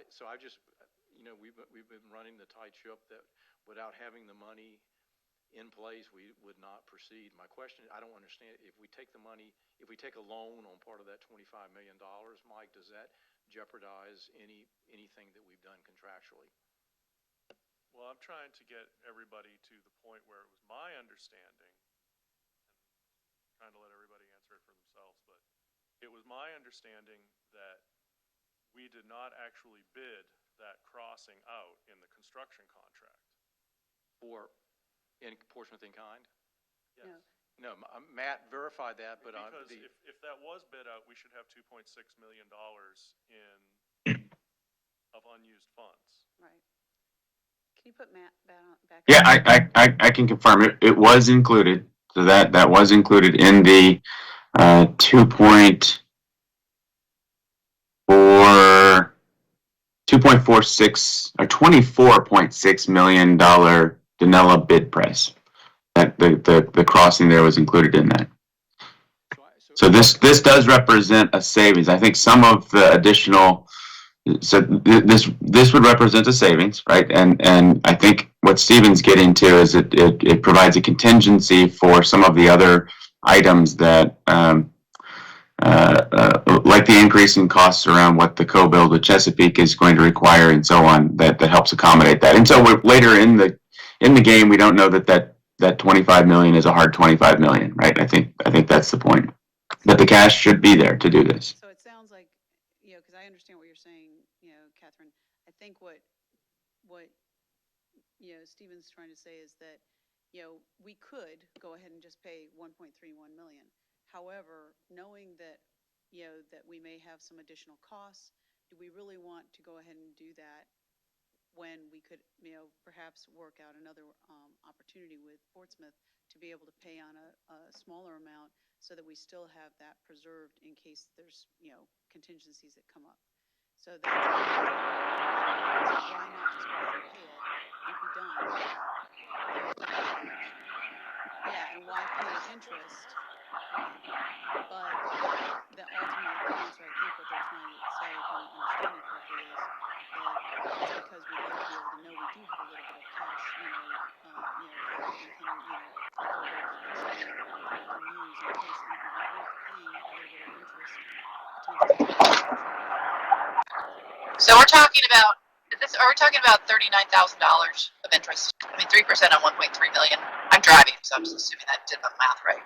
so I just, we've been running the tight ship that without having the money in place, we would not proceed. My question, I don't understand, if we take a loan on part of that $25 million, Mike, does that jeopardize anything that we've done contractually? Well, I'm trying to get everybody to the point where it was my understanding, and trying to let everybody answer it for themselves, but it was my understanding that we did not actually bid that crossing out in the construction contract. In Portsmouth in kind? Yes. No. No, Matt verified that, but Because the, if that was bid out, we should have $2.6 million of unused funds. Right. Can you put Matt back? Yeah, I can confirm it. It was included. So that was included in the 2.46 or $24.6 million Danella bid price. That the crossing there was included in that. So this does represent a savings. I think some of the additional, so this would represent a savings, right? And I think what Stephen's getting to is it provides a contingency for some of the other items that like the increase in costs around what the co-build with Chesapeake is going to require and so on, that helps accommodate that. And so later in the game, we don't know that 25 million is a hard 25 million, right? I think that's the point. But the cash should be there to do this. So it sounds like, because I understand what you're saying, Catherine. I think what Stephen's trying to say is that, we could go ahead and just pay 1.31 million. However, knowing that, that we may have some additional costs, do we really want to go ahead and do that when we could, perhaps work out another opportunity with Portsmouth to be able to pay on a smaller amount so that we still have that preserved in case there's, contingencies that come up. So that's why not just go ahead and pay it and be done. Yeah, and why pay interest? Right. But the ultimate answer, I think what they're trying to say, if I'm understanding correctly, is that it's because we'd like to be able to know we do have a little bit of cash, that we can, a little bit of cushion there that we can use in case it would be worth paying a little bit of interest potentially in the future. So we're talking about, are we talking about $39,000 of interest? I mean, 3% on 1.3 million. I'm driving, so I'm just assuming that did the math right.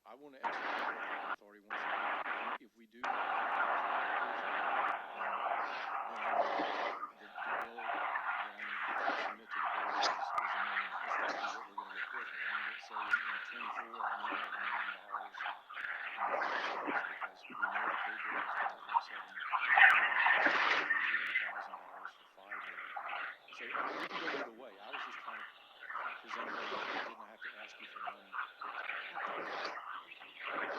I want to ask the Public Authority once again, if we do, the bill that I'm going to submit to the board is $1 million. It's likely that we're going to go quicker. I mean, let's say in 24, I need to have $1 million in the first phase because we know the co-bill is $1.7 million, $200,000 for fiber. So, I mean, we can go either way. I was just trying to present a way that I didn't have to ask you for money. Yes.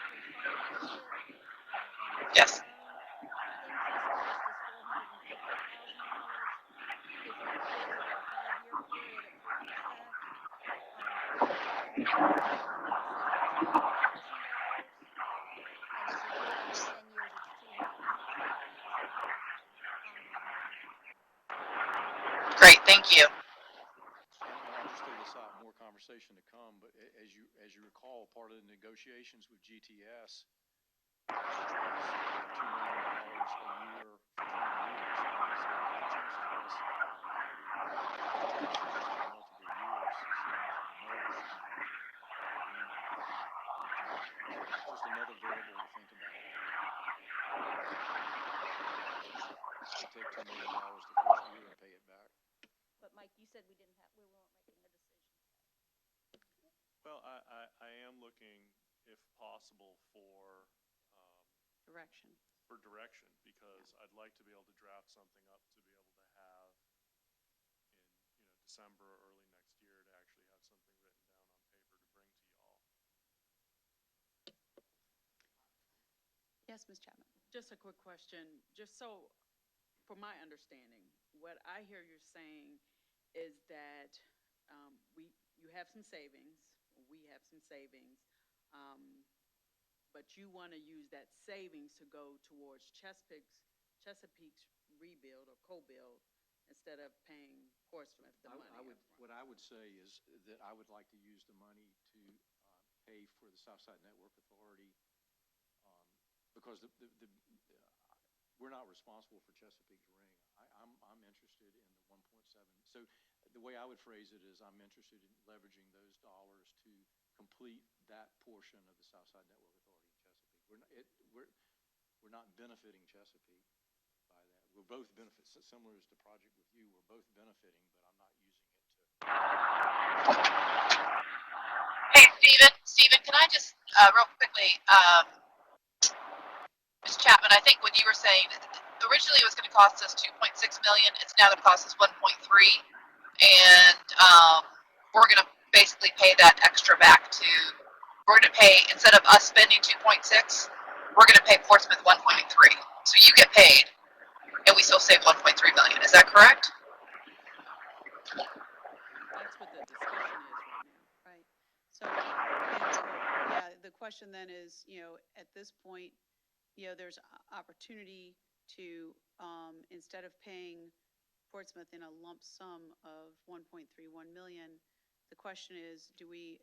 Increased cost is $450,000. If you pay it over a 5-year period at 3%, and if you do it over 10 years, it's $260,000 Great, thank you. And I'll just throw this out, more conversation to come, but as you recall, part of the negotiations with GTS was $2 million a year for 20 years. Just another variable to think about. You take $2 million the first year and pay it back. But Mike, you said we weren't making a decision. Well, I am looking, if possible, for Direction. because I'd like to be able to draft something up to be able to have in, December or early next year to actually have something written down on paper to bring to y'all. Yes, Ms. Chapman. Just a quick question, just so, for my understanding, what I hear you're saying is that you have some savings, we have some savings, but you want to use that savings to go towards Chesapeake's rebuild or co-build instead of paying Portsmouth the money. What I would say is that I would like to use the money to pay for the Southside Network Authority because we're not responsible for Chesapeake's ring. I'm interested in the 1.7. So the way I would phrase it is I'm interested in leveraging those dollars to complete that portion of the Southside Network Authority in Chesapeake. We're not benefiting Chesapeake by that. We're both similar as the project with you. We're both benefiting, but I'm not using Hey, Steven, can I just, real quickly, Ms. Chapman, I think what you were saying, originally it was gonna cost us 2.6 million, it's now gonna cost us 1.3. And, we're gonna basically pay that extra back to, we're gonna pay, instead of us spending 2.6, we're gonna pay Portsmouth 1.3. So you get paid, and we still save 1.3 million, is that correct? That's what the discussion is right now. Right. So, and so, yeah, the question then is, at this point, there's opportunity to, instead of paying Portsmouth in a lump sum of 1.31 million, the question is, do we,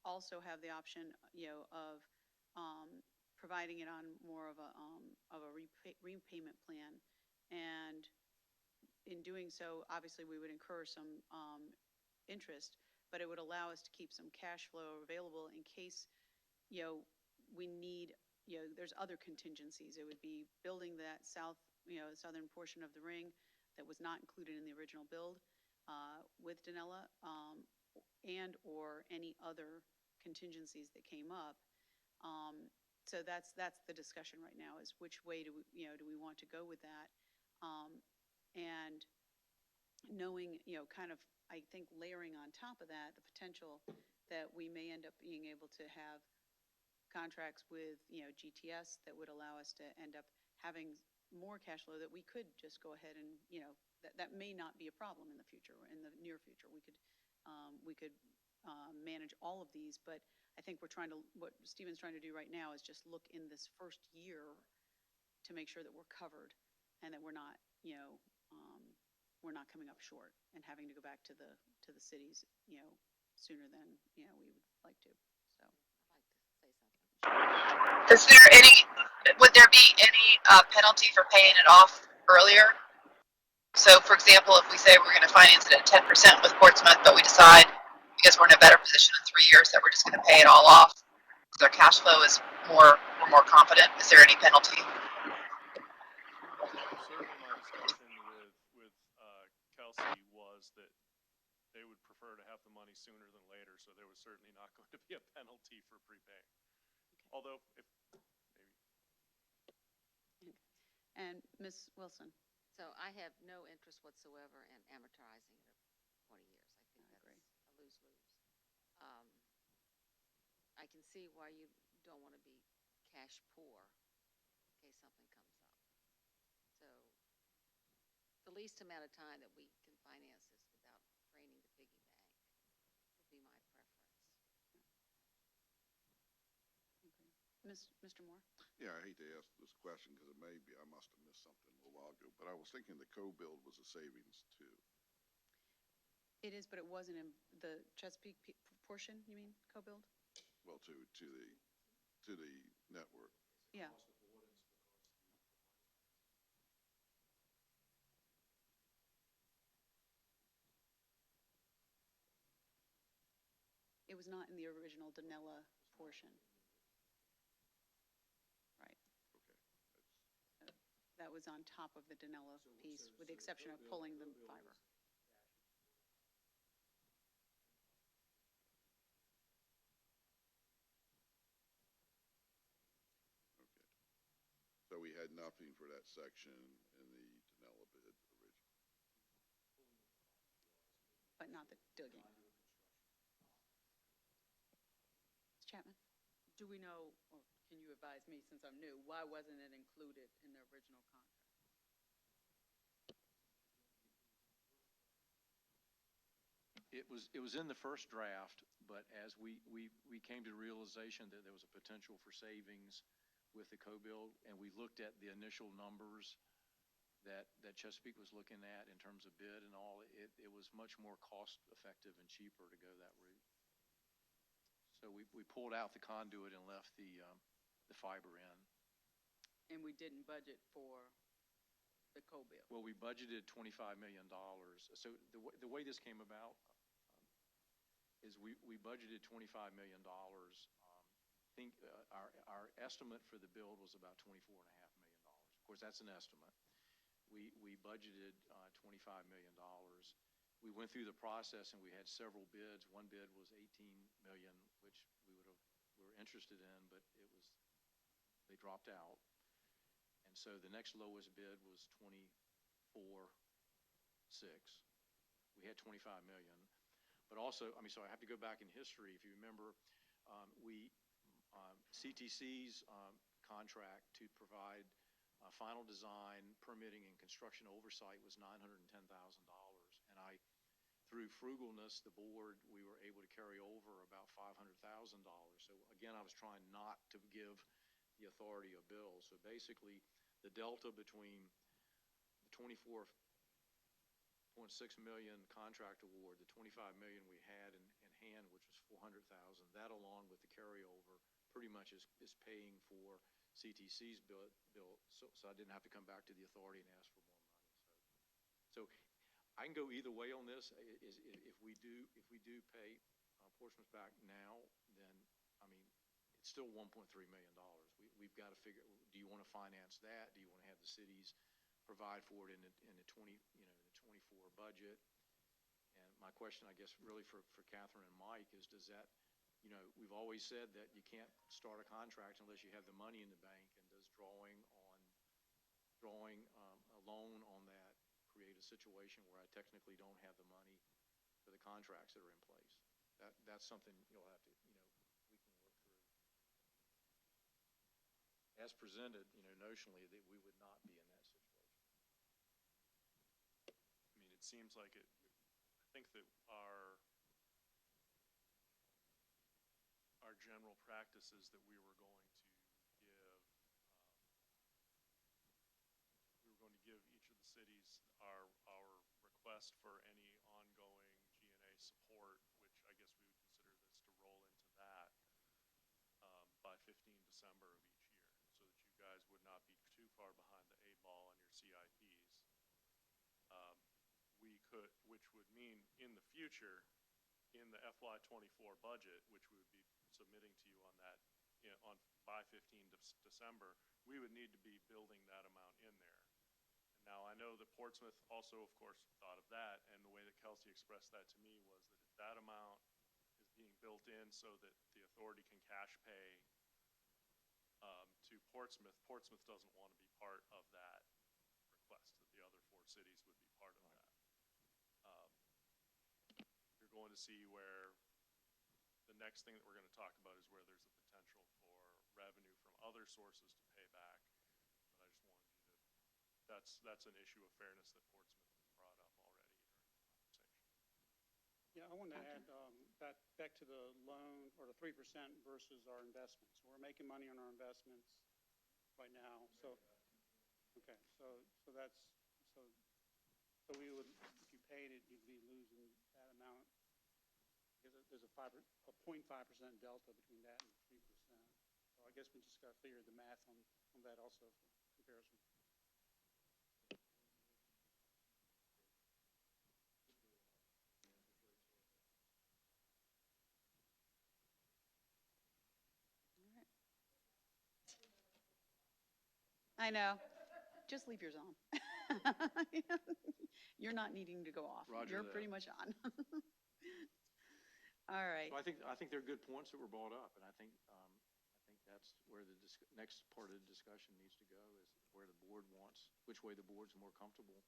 also have the option, of, providing it on more of a repayment plan? And in doing so, obviously, we would incur some, interest, but it would allow us to keep some cash flow available in case, we need, there's other contingencies. It would be building that southern portion of the ring that was not included in the original build, with Danella, and or any other contingencies that came up. So that's the discussion right now, is which way do we want to go with that? And knowing, kind of, I think layering on top of that, the potential that we may end up being able to have contracts with, GTS that would allow us to end up having more cash flow that we could just go ahead and, that may not be a problem in the future, in the near future. We could manage all of these, but I think what Stephen's trying to do right now is just look in this first year to make sure that we're covered and that we're not, we're not coming up short and having to go back to the cities, sooner than, we would like to, so. Is there any, would there be any, penalty for paying it off earlier? So, for example, if we say we're gonna finance it at 10% with Portsmouth, but we decide, because we're in a better position in 3 years, that we're just gonna pay it all off, because our cash flow is we're more confident, is there any penalty? Certainly my discussion with Kelsey was that they would prefer to have the money sooner than later, so there was certainly not going to be a penalty for prepaying. Although, if, maybe. And Ms. Wilson? So I have no interest whatsoever in amortizing it over 20 years. I think that's a lose-lose. I can see why you don't want to be cash poor in case something comes up. So the least amount of time that we can finance this without draining the piggy bank would be my preference. Okay. Mr. Moore? Yeah, I hate to ask this question because it may be, I must have missed something a little while ago, but I was thinking the co-build was a savings too. It is, but it wasn't in the Chesapeake portion, you mean, co-build? Well, to the network. Yeah. It was not in the original Danella portion. Right. Okay. That was on top of the Danella piece, with the exception of pulling the fiber. So we had nothing for that section in the Danella bid originally. But not the digging. Ms. Chapman? Do we know, or can you advise me, since I'm new, why wasn't it included in the original contract? It was in the first draft, but as we came to the realization that there was a potential for savings with the co-build, and we looked at the initial numbers that Chesapeake was looking at in terms of bid and all, it was much more cost effective and cheaper to go that route. So we pulled out the conduit and left the fiber in. And we didn't budget for the co-build? Well, we budgeted $25 million. So the way this came about is we budgeted $25 million. Our estimate for the build was about $24.5 million. Of course, that's an estimate. We budgeted $25 million. we went through the process and we had several bids. One bid was 18 million, which we were interested in, but they dropped out. And so the next lowest bid was 24.6. We had 25 million. But also, so I have to go back in history. If you remember, CTC's contract to provide final design, permitting, and construction oversight was $910,000. And through frugalness, the board, we were able to carry over about $500,000. So again, I was trying not to give the authority a bill. So basically, the delta between the 24.6 million contract award, the 25 million we had in hand, which was 400,000, that along with the carryover pretty much is paying for CTC's bill. So I didn't have to come back to the authority and ask for more money. So I can go either way on this. If we do pay Portsmouth back now, then it's still $1.3 million. We've got to figure. Do you want to finance that? Do you want to have the cities provide for it in the 24 budget? And my question, I guess, really for Catherine and Mike is, does that, we've always said that you can't start a contract unless you have the money in the bank, and does drawing a loan on that create a situation where I technically don't have the money for the contracts that are in place? That's something you'll have to, we can work through. As presented, notionally, that we would not be in that situation. It seems like I think that our general practice is that we were going to give each of the cities our request for any ongoing G&A support, which I guess we would consider this to roll into that by 15 December of each year, so that you guys would not be too far behind the 8 ball on your CIPs. Which would mean in the future, in the FY24 budget, which we would be submitting to you on that by 15 December, we would need to be building that amount in there. Now, I know that Portsmouth also, of course, thought of that, and the way that Kelsey expressed that to me was that if that amount is being built in so that the authority can cash pay to Portsmouth, Portsmouth doesn't want to be part of that request, that the other 4 cities would be part of that. You're going to see where the next thing that we're going to talk about is where there's a potential for revenue from other sources to pay back. But I just wanted you to, that's an issue of fairness that Portsmouth has brought up already during the conversation. Yeah, I wanted to add back to the loan, or the 3% versus our investments. We're making money on our investments right now. So, okay, so we would, if you paid it, you'd be losing that amount. There's a 0.5% delta between that and 3%. So I guess we just got to figure the math on that also for comparison. I know. Just leave yours on. You're not needing to go off. Roger You're that. pretty much on. All right. So I think they're good points that were brought up, and I think that's where the next part of the discussion needs to go, is where the board wants, which way the board's more comfortable.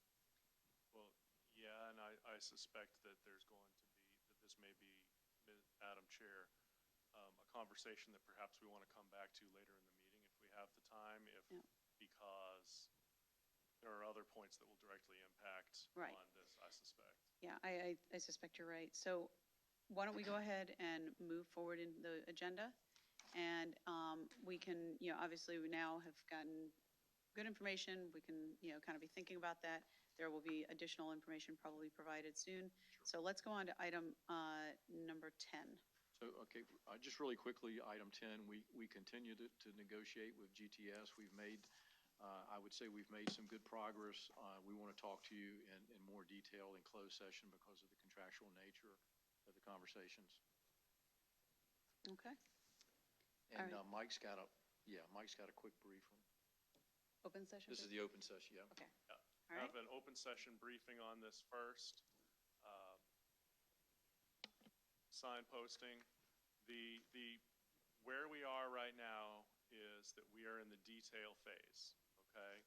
Well, yeah, and I suspect that there's going to be, that this may be, Madam Chair, a conversation that perhaps we want to come back to later in the meeting if we have the time, because there are other points that will directly impact on this, I suspect. Yeah, I suspect you're right. So why don't we go ahead and move forward in the agenda? And we can, obviously we now have gotten good information. We can, kind of be thinking about that. There will be additional information probably provided soon. So let's go on to item number 10. So, okay, just really quickly, item 10, we continue to negotiate with GTS. We've made, I would say we've made some good progress. We want to talk to you in more detail in closed session because of the contractual nature of the conversations. Okay. And All right. Mike's got a quick briefing. Open session? This is the open session, yeah. Okay. Yeah. All right. Have an open session briefing on this first. signposting. Where we are right now is that we are in the detail phase, okay?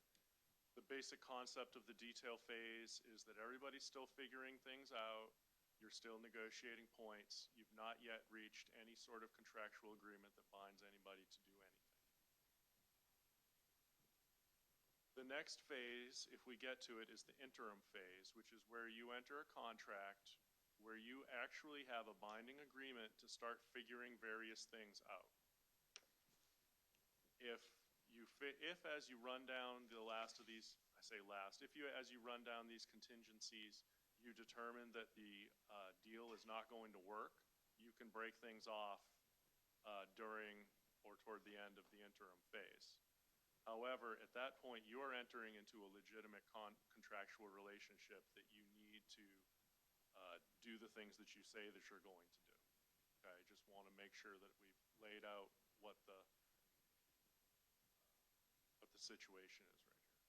The basic concept of the detail phase is that everybody's still figuring things out. You're still negotiating points. You've not yet reached any sort of contractual agreement that binds anybody to do anything. The next phase, if we get to it, is the interim phase, which is where you enter a contract where you actually have a binding agreement to start figuring various things out. If as you run down the last of these, I say last, as you run down these contingencies, you determine that the deal is not going to work, you can break things off during or toward the end of the interim phase. However, at that point, you are entering into a legitimate contractual relationship that you need to do the things that you say that you're going to do. Okay, I just want to make sure that we've laid out what the situation is right here.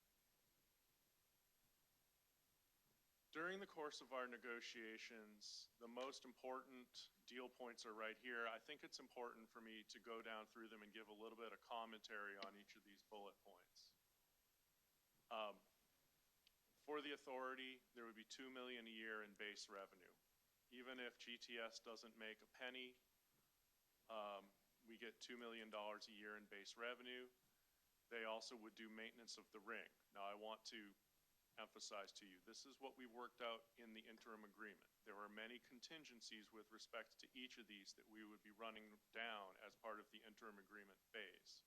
During the course of our negotiations, the most important deal points are right here. I think it's important for me to go down through them and give a little bit of commentary on each of these bullet points. For the authority, there would be $2 million a year in base revenue. Even if GTS doesn't make a penny, we get $2 million a year in base revenue. They also would do maintenance of the ring. Now, I want to emphasize to you, this is what we worked out in the interim agreement. There are many contingencies with respect to each of these that we would be running down as part of the interim agreement phase.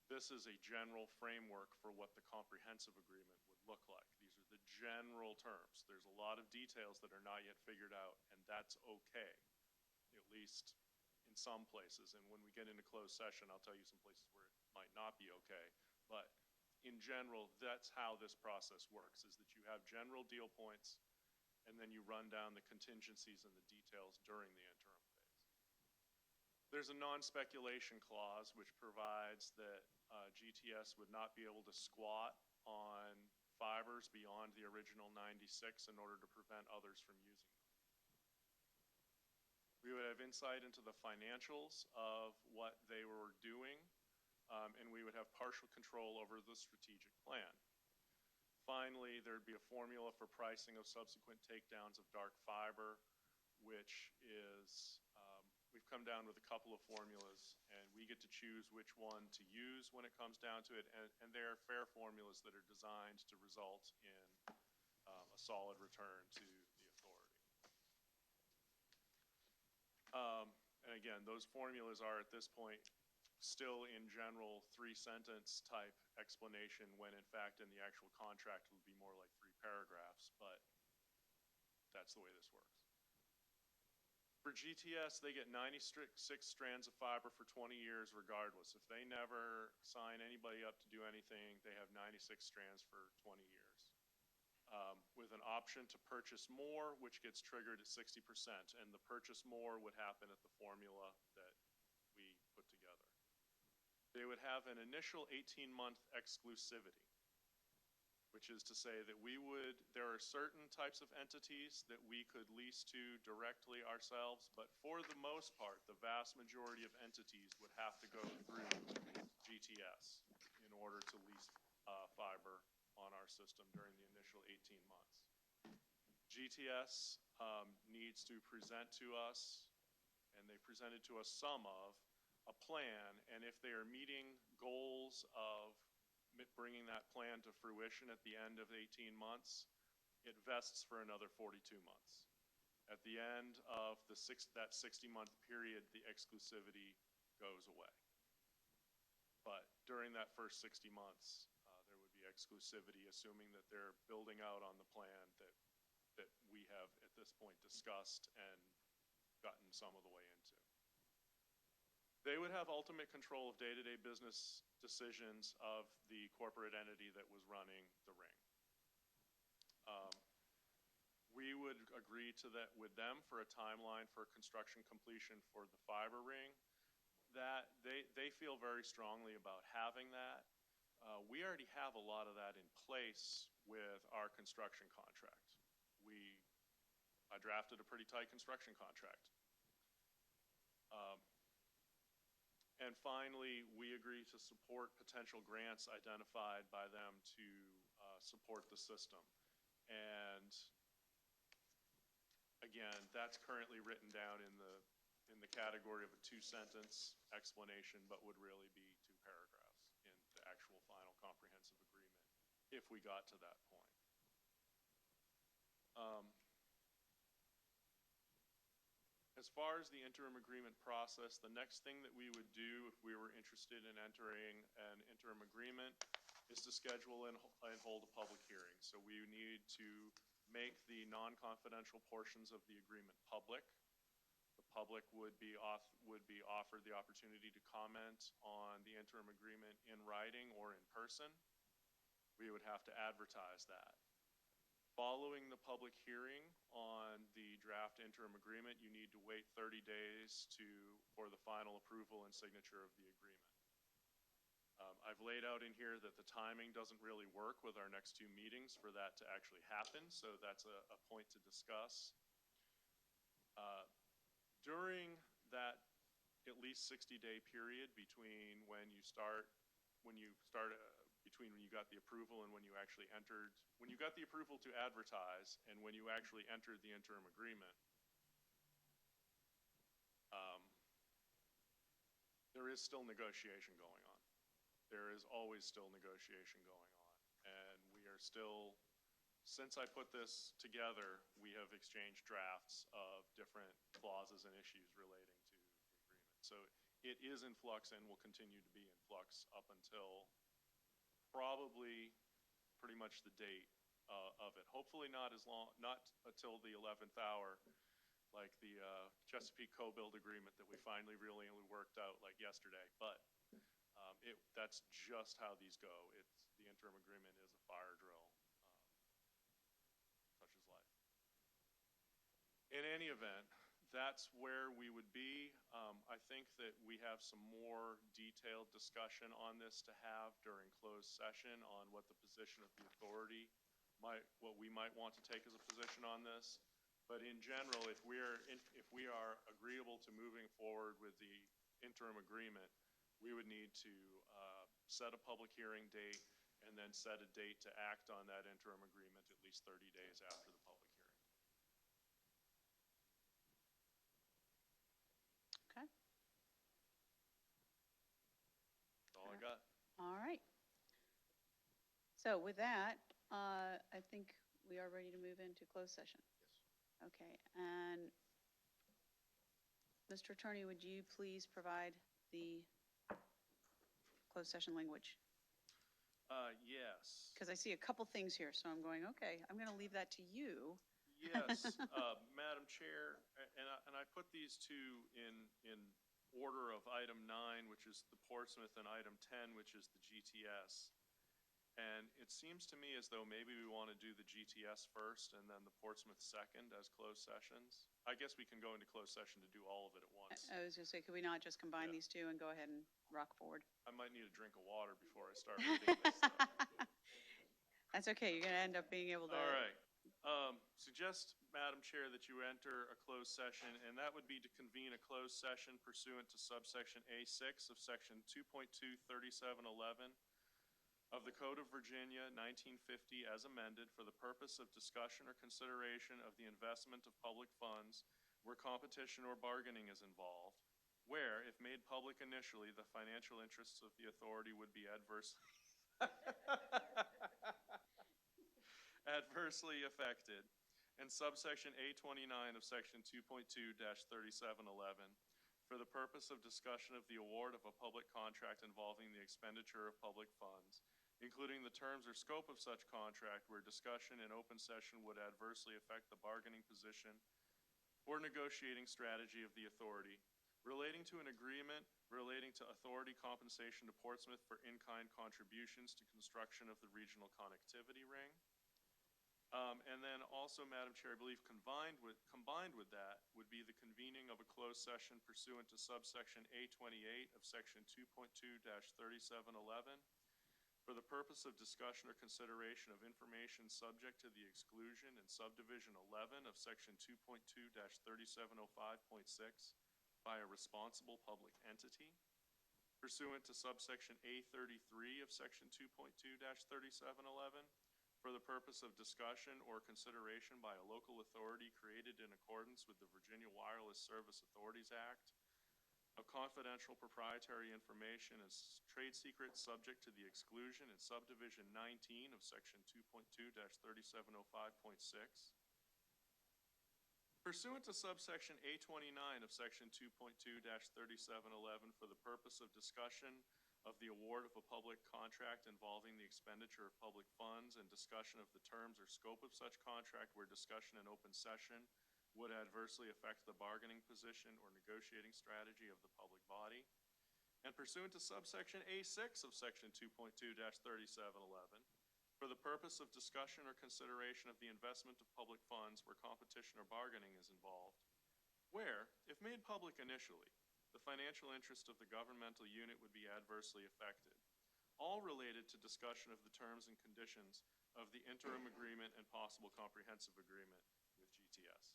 This is a general framework for what the comprehensive agreement would look like. These are the general terms. There's a lot of details that are not yet figured out, and that's okay, at least in some places. And when we get into closed session, I'll tell you some places where it might not be okay. But in general, that's how this process works, is that you have general deal points, and then you run down the contingencies and the details during the interim phase. There's a non-speculation clause which provides that GTS would not be able to squat on fibers beyond the original 96 in order to prevent others from using them. We would have insight into the financials of what they were doing, and we would have partial control over the strategic plan. Finally, there'd be a formula for pricing of subsequent takedowns of dark fiber, which is, we've come down with a couple of formulas, and we get to choose which one to use when it comes down to it, and they're fair formulas that are designed to result in a solid return to the authority. And again, those formulas are at this point still in general 3-sentence type explanation, when in fact in the actual contract it would be more like 3 paragraphs, but that's the way this works. For GTS, they get 96 strands of fiber for 20 years regardless. If they never sign anybody up to do anything, they have 96 strands for 20 years. With an option to purchase more, which gets triggered at 60%, and the purchase more would happen at the formula that we put together. They would have an initial 18-month exclusivity, which is to say that there are certain types of entities that we could lease to directly ourselves, but for the most part, the vast majority of entities would have to go through GTS in order to lease fiber on our system during the initial 18 months. GTS needs to present to us, and they presented to us some of, a plan, and if they are meeting goals of bringing that plan to fruition at the end of 18 months, it vests for another 42 months. At the end of that 60-month period, the exclusivity goes away. But during that first 60 months, there would be exclusivity, assuming that they're building out on the plan that we have at this point discussed and gotten some of the way into. They would have ultimate control of day-to-day business decisions of the corporate entity that was running the ring. We would agree to that with them for a timeline for construction completion for the fiber ring. That they feel very strongly about having that. We already have a lot of that in place with our construction contract. I drafted a pretty tight construction contract. And finally, we agree to support potential grants identified by them to support the system. And again, that's currently written down in the category of a two-sentence explanation, but would really be 2 paragraphs in the actual final comprehensive agreement, if we got to that point. As far as the interim agreement process, the next thing that we would do if we were interested in entering an interim agreement is to schedule and hold a public hearing. So we need to make the non-confidential portions of the agreement public. The public would be offered the opportunity to comment on the interim agreement in writing or in person. We would have to advertise that. Following the public hearing on the draft interim agreement, you need to wait 30 days for the final approval and signature of the agreement. I've laid out in here that the timing doesn't really work with our next 2 meetings for that to actually happen, so that's a point to discuss. During that at least 60-day period between when you got the approval and when you actually when you got the approval to advertise and when you actually entered the interim agreement, there is still negotiation going on. There is always still negotiation going on. And we are still, since I put this together, we have exchanged drafts of different clauses and issues relating to the agreement. So it is in flux and will continue to be in flux up until probably pretty much the date of it. Hopefully not until the 11th hour, like the Chesapeake co-build agreement that we finally really worked out like yesterday. But that's just how these go. The interim agreement is a fire drill, such is life. In any event, that's where we would be. I think that we have some more detailed discussion on this to have during closed session on what the position of the authority what we might want to take as a position on this. But in general, if we are agreeable to moving forward with the interim agreement, we would need to set a public hearing date and then set a date to act on that interim agreement at least 30 days after the public hearing. Okay. That's all I got. All right. So with that, I think we are ready to move into closed session. Yes. Okay, and Mr. Attorney, would you please provide the closed session language? Yes. Because I see a couple things here, so I'm going, okay, I'm going to leave that to you. Yes, Madam Chair, and I put these two in order of item 9, which is the Portsmouth, and item 10, which is the GTS. And it seems to me as though maybe we want to do the GTS first and then the Portsmouth second as closed sessions. I guess we can go into closed session to do all of it at once. I was going to say, could we not just combine these two and go ahead and rock forward? I might need a drink of water before I start reading this stuff. That's okay, you're going to end up being able to. All right. Suggest, Madam Chair, that you enter a closed session, and that would be to convene a closed session pursuant to subsection A6 of section 2.23711 of the Code of Virginia, 1950, as amended, for the purpose of discussion or consideration of the investment of public funds where competition or bargaining is involved, where, if made public initially, the financial interests of the authority would be adversely affected, and subsection A29 of section 2.2-3711, for the purpose of discussion of the award of a public contract involving the expenditure of public funds, including the terms or scope of such contract where discussion in open session would adversely affect the bargaining position or negotiating strategy of the authority, relating to an agreement relating to authority compensation to Portsmouth for in-kind contributions to construction of the regional connectivity ring. And then also, Madam Chair, I believe combined with that would be the convening of a closed session pursuant to subsection A28 of section 2.2-3711 for the purpose of discussion or consideration of information subject to the exclusion in subdivision 11 of section 2.2-3705.6 by a responsible public entity pursuant to subsection A33 of section 2.2-3711 for the purpose of discussion or consideration by a local authority created in accordance with the Virginia Wireless Service Authorities Act of confidential proprietary information as trade secrets subject to the exclusion in subdivision 19 of section 2.2-3705.6. Pursuant to subsection A29 of section 2.2-3711 for the purpose of discussion of the award of a public contract involving the expenditure of public funds and discussion of the terms or scope of such contract where discussion in open session would adversely affect the bargaining position or negotiating strategy of the public body. And pursuant to subsection A6 of section 2.2-3711 for the purpose of discussion or consideration of the investment of public funds where competition or bargaining is involved, where, if made public initially, the financial interest of the governmental unit would be adversely affected, all related to discussion of the terms and conditions of the interim agreement and possible comprehensive agreement with GTS.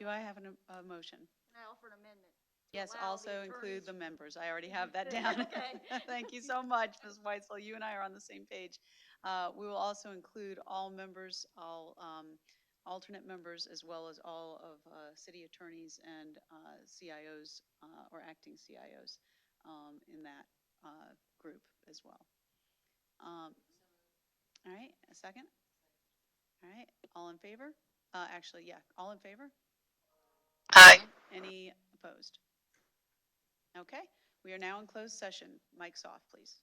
Do I have a motion? Can I offer an amendment? Yes, allow the also include the attorneys- members. I already have that down. Okay. Thank you so much, Ms. Weitzel. You and I are on the same page. We will also include all members, all alternate members, as well as all of city attorneys and CIOs or acting CIOs in that group as well. All right, a second? All right, all in favor? Actually, yeah, all in favor? Aye. Any opposed? Okay, we are now in closed session. Mic's off, please.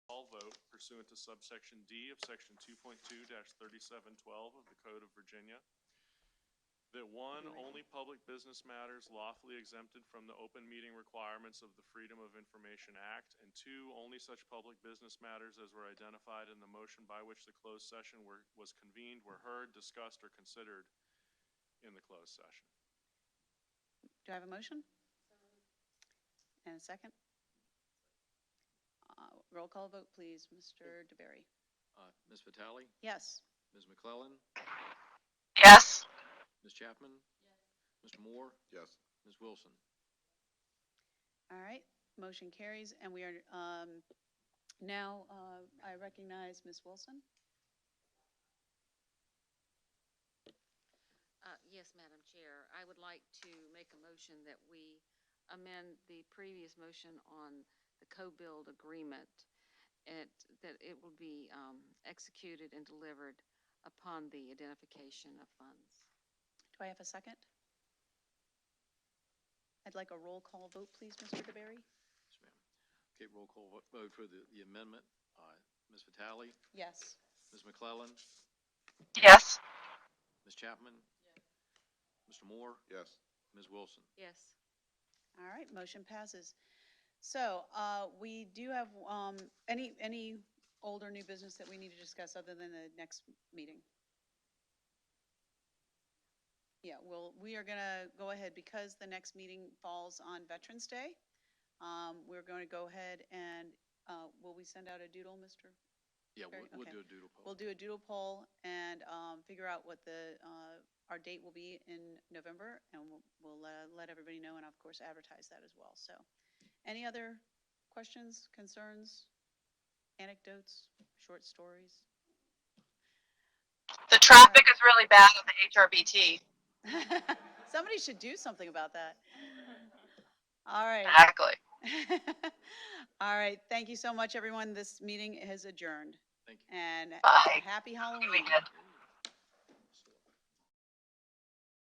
All vote pursuant to subsection D of section 2.2-3712 of the Code of Virginia, that one, only public business matters lawfully exempted from the open meeting requirements of the Freedom of Information Act, and two, only such public business matters as were identified in the motion by which the closed session was convened were heard, discussed, or considered in the closed session. Do I have a motion? And a second? Roll call vote, please. Mr. DeBerry. Ms. Vitale? Yes. Ms. McClellan? Yes. Ms. Chapman? Yes. Mr. Moore? Yes. Ms. Wilson? All right, motion carries, and we are now, I recognize Ms. Wilson. Yes, Madam Chair. I would like to make a motion that we amend the previous motion on the co-build agreement, that it will be executed and delivered upon the identification of funds. Do I have a second? I'd like a roll call vote, please, Mr. DeBerry. Yes, ma'am. Okay, roll call vote for the amendment. Ms. Vitale? Yes. Ms. McClellan? Yes. Ms. Chapman? Mr. Moore? Yes. Ms. Wilson? Yes. All right, motion passes. So we do have any old or new business that we need to discuss other than the next meeting? Yeah, well, we are going to go ahead because the next meeting falls on Veterans Day. We're going to go ahead and will we send out a doodle, Mr.? Yeah, Very- we'll okay. do a doodle poll. We'll do a doodle poll and figure out what our date will be in November, and we'll let everybody know, and of course advertise that as well. So, any other questions, concerns, anecdotes, short stories? The traffic is really bad on the HRBT. Somebody should do something about that. All right. Exactly. All right. Thank you so much, everyone. This meeting is adjourned. Thank you. And Bye. happy Have a good Halloween. weekend.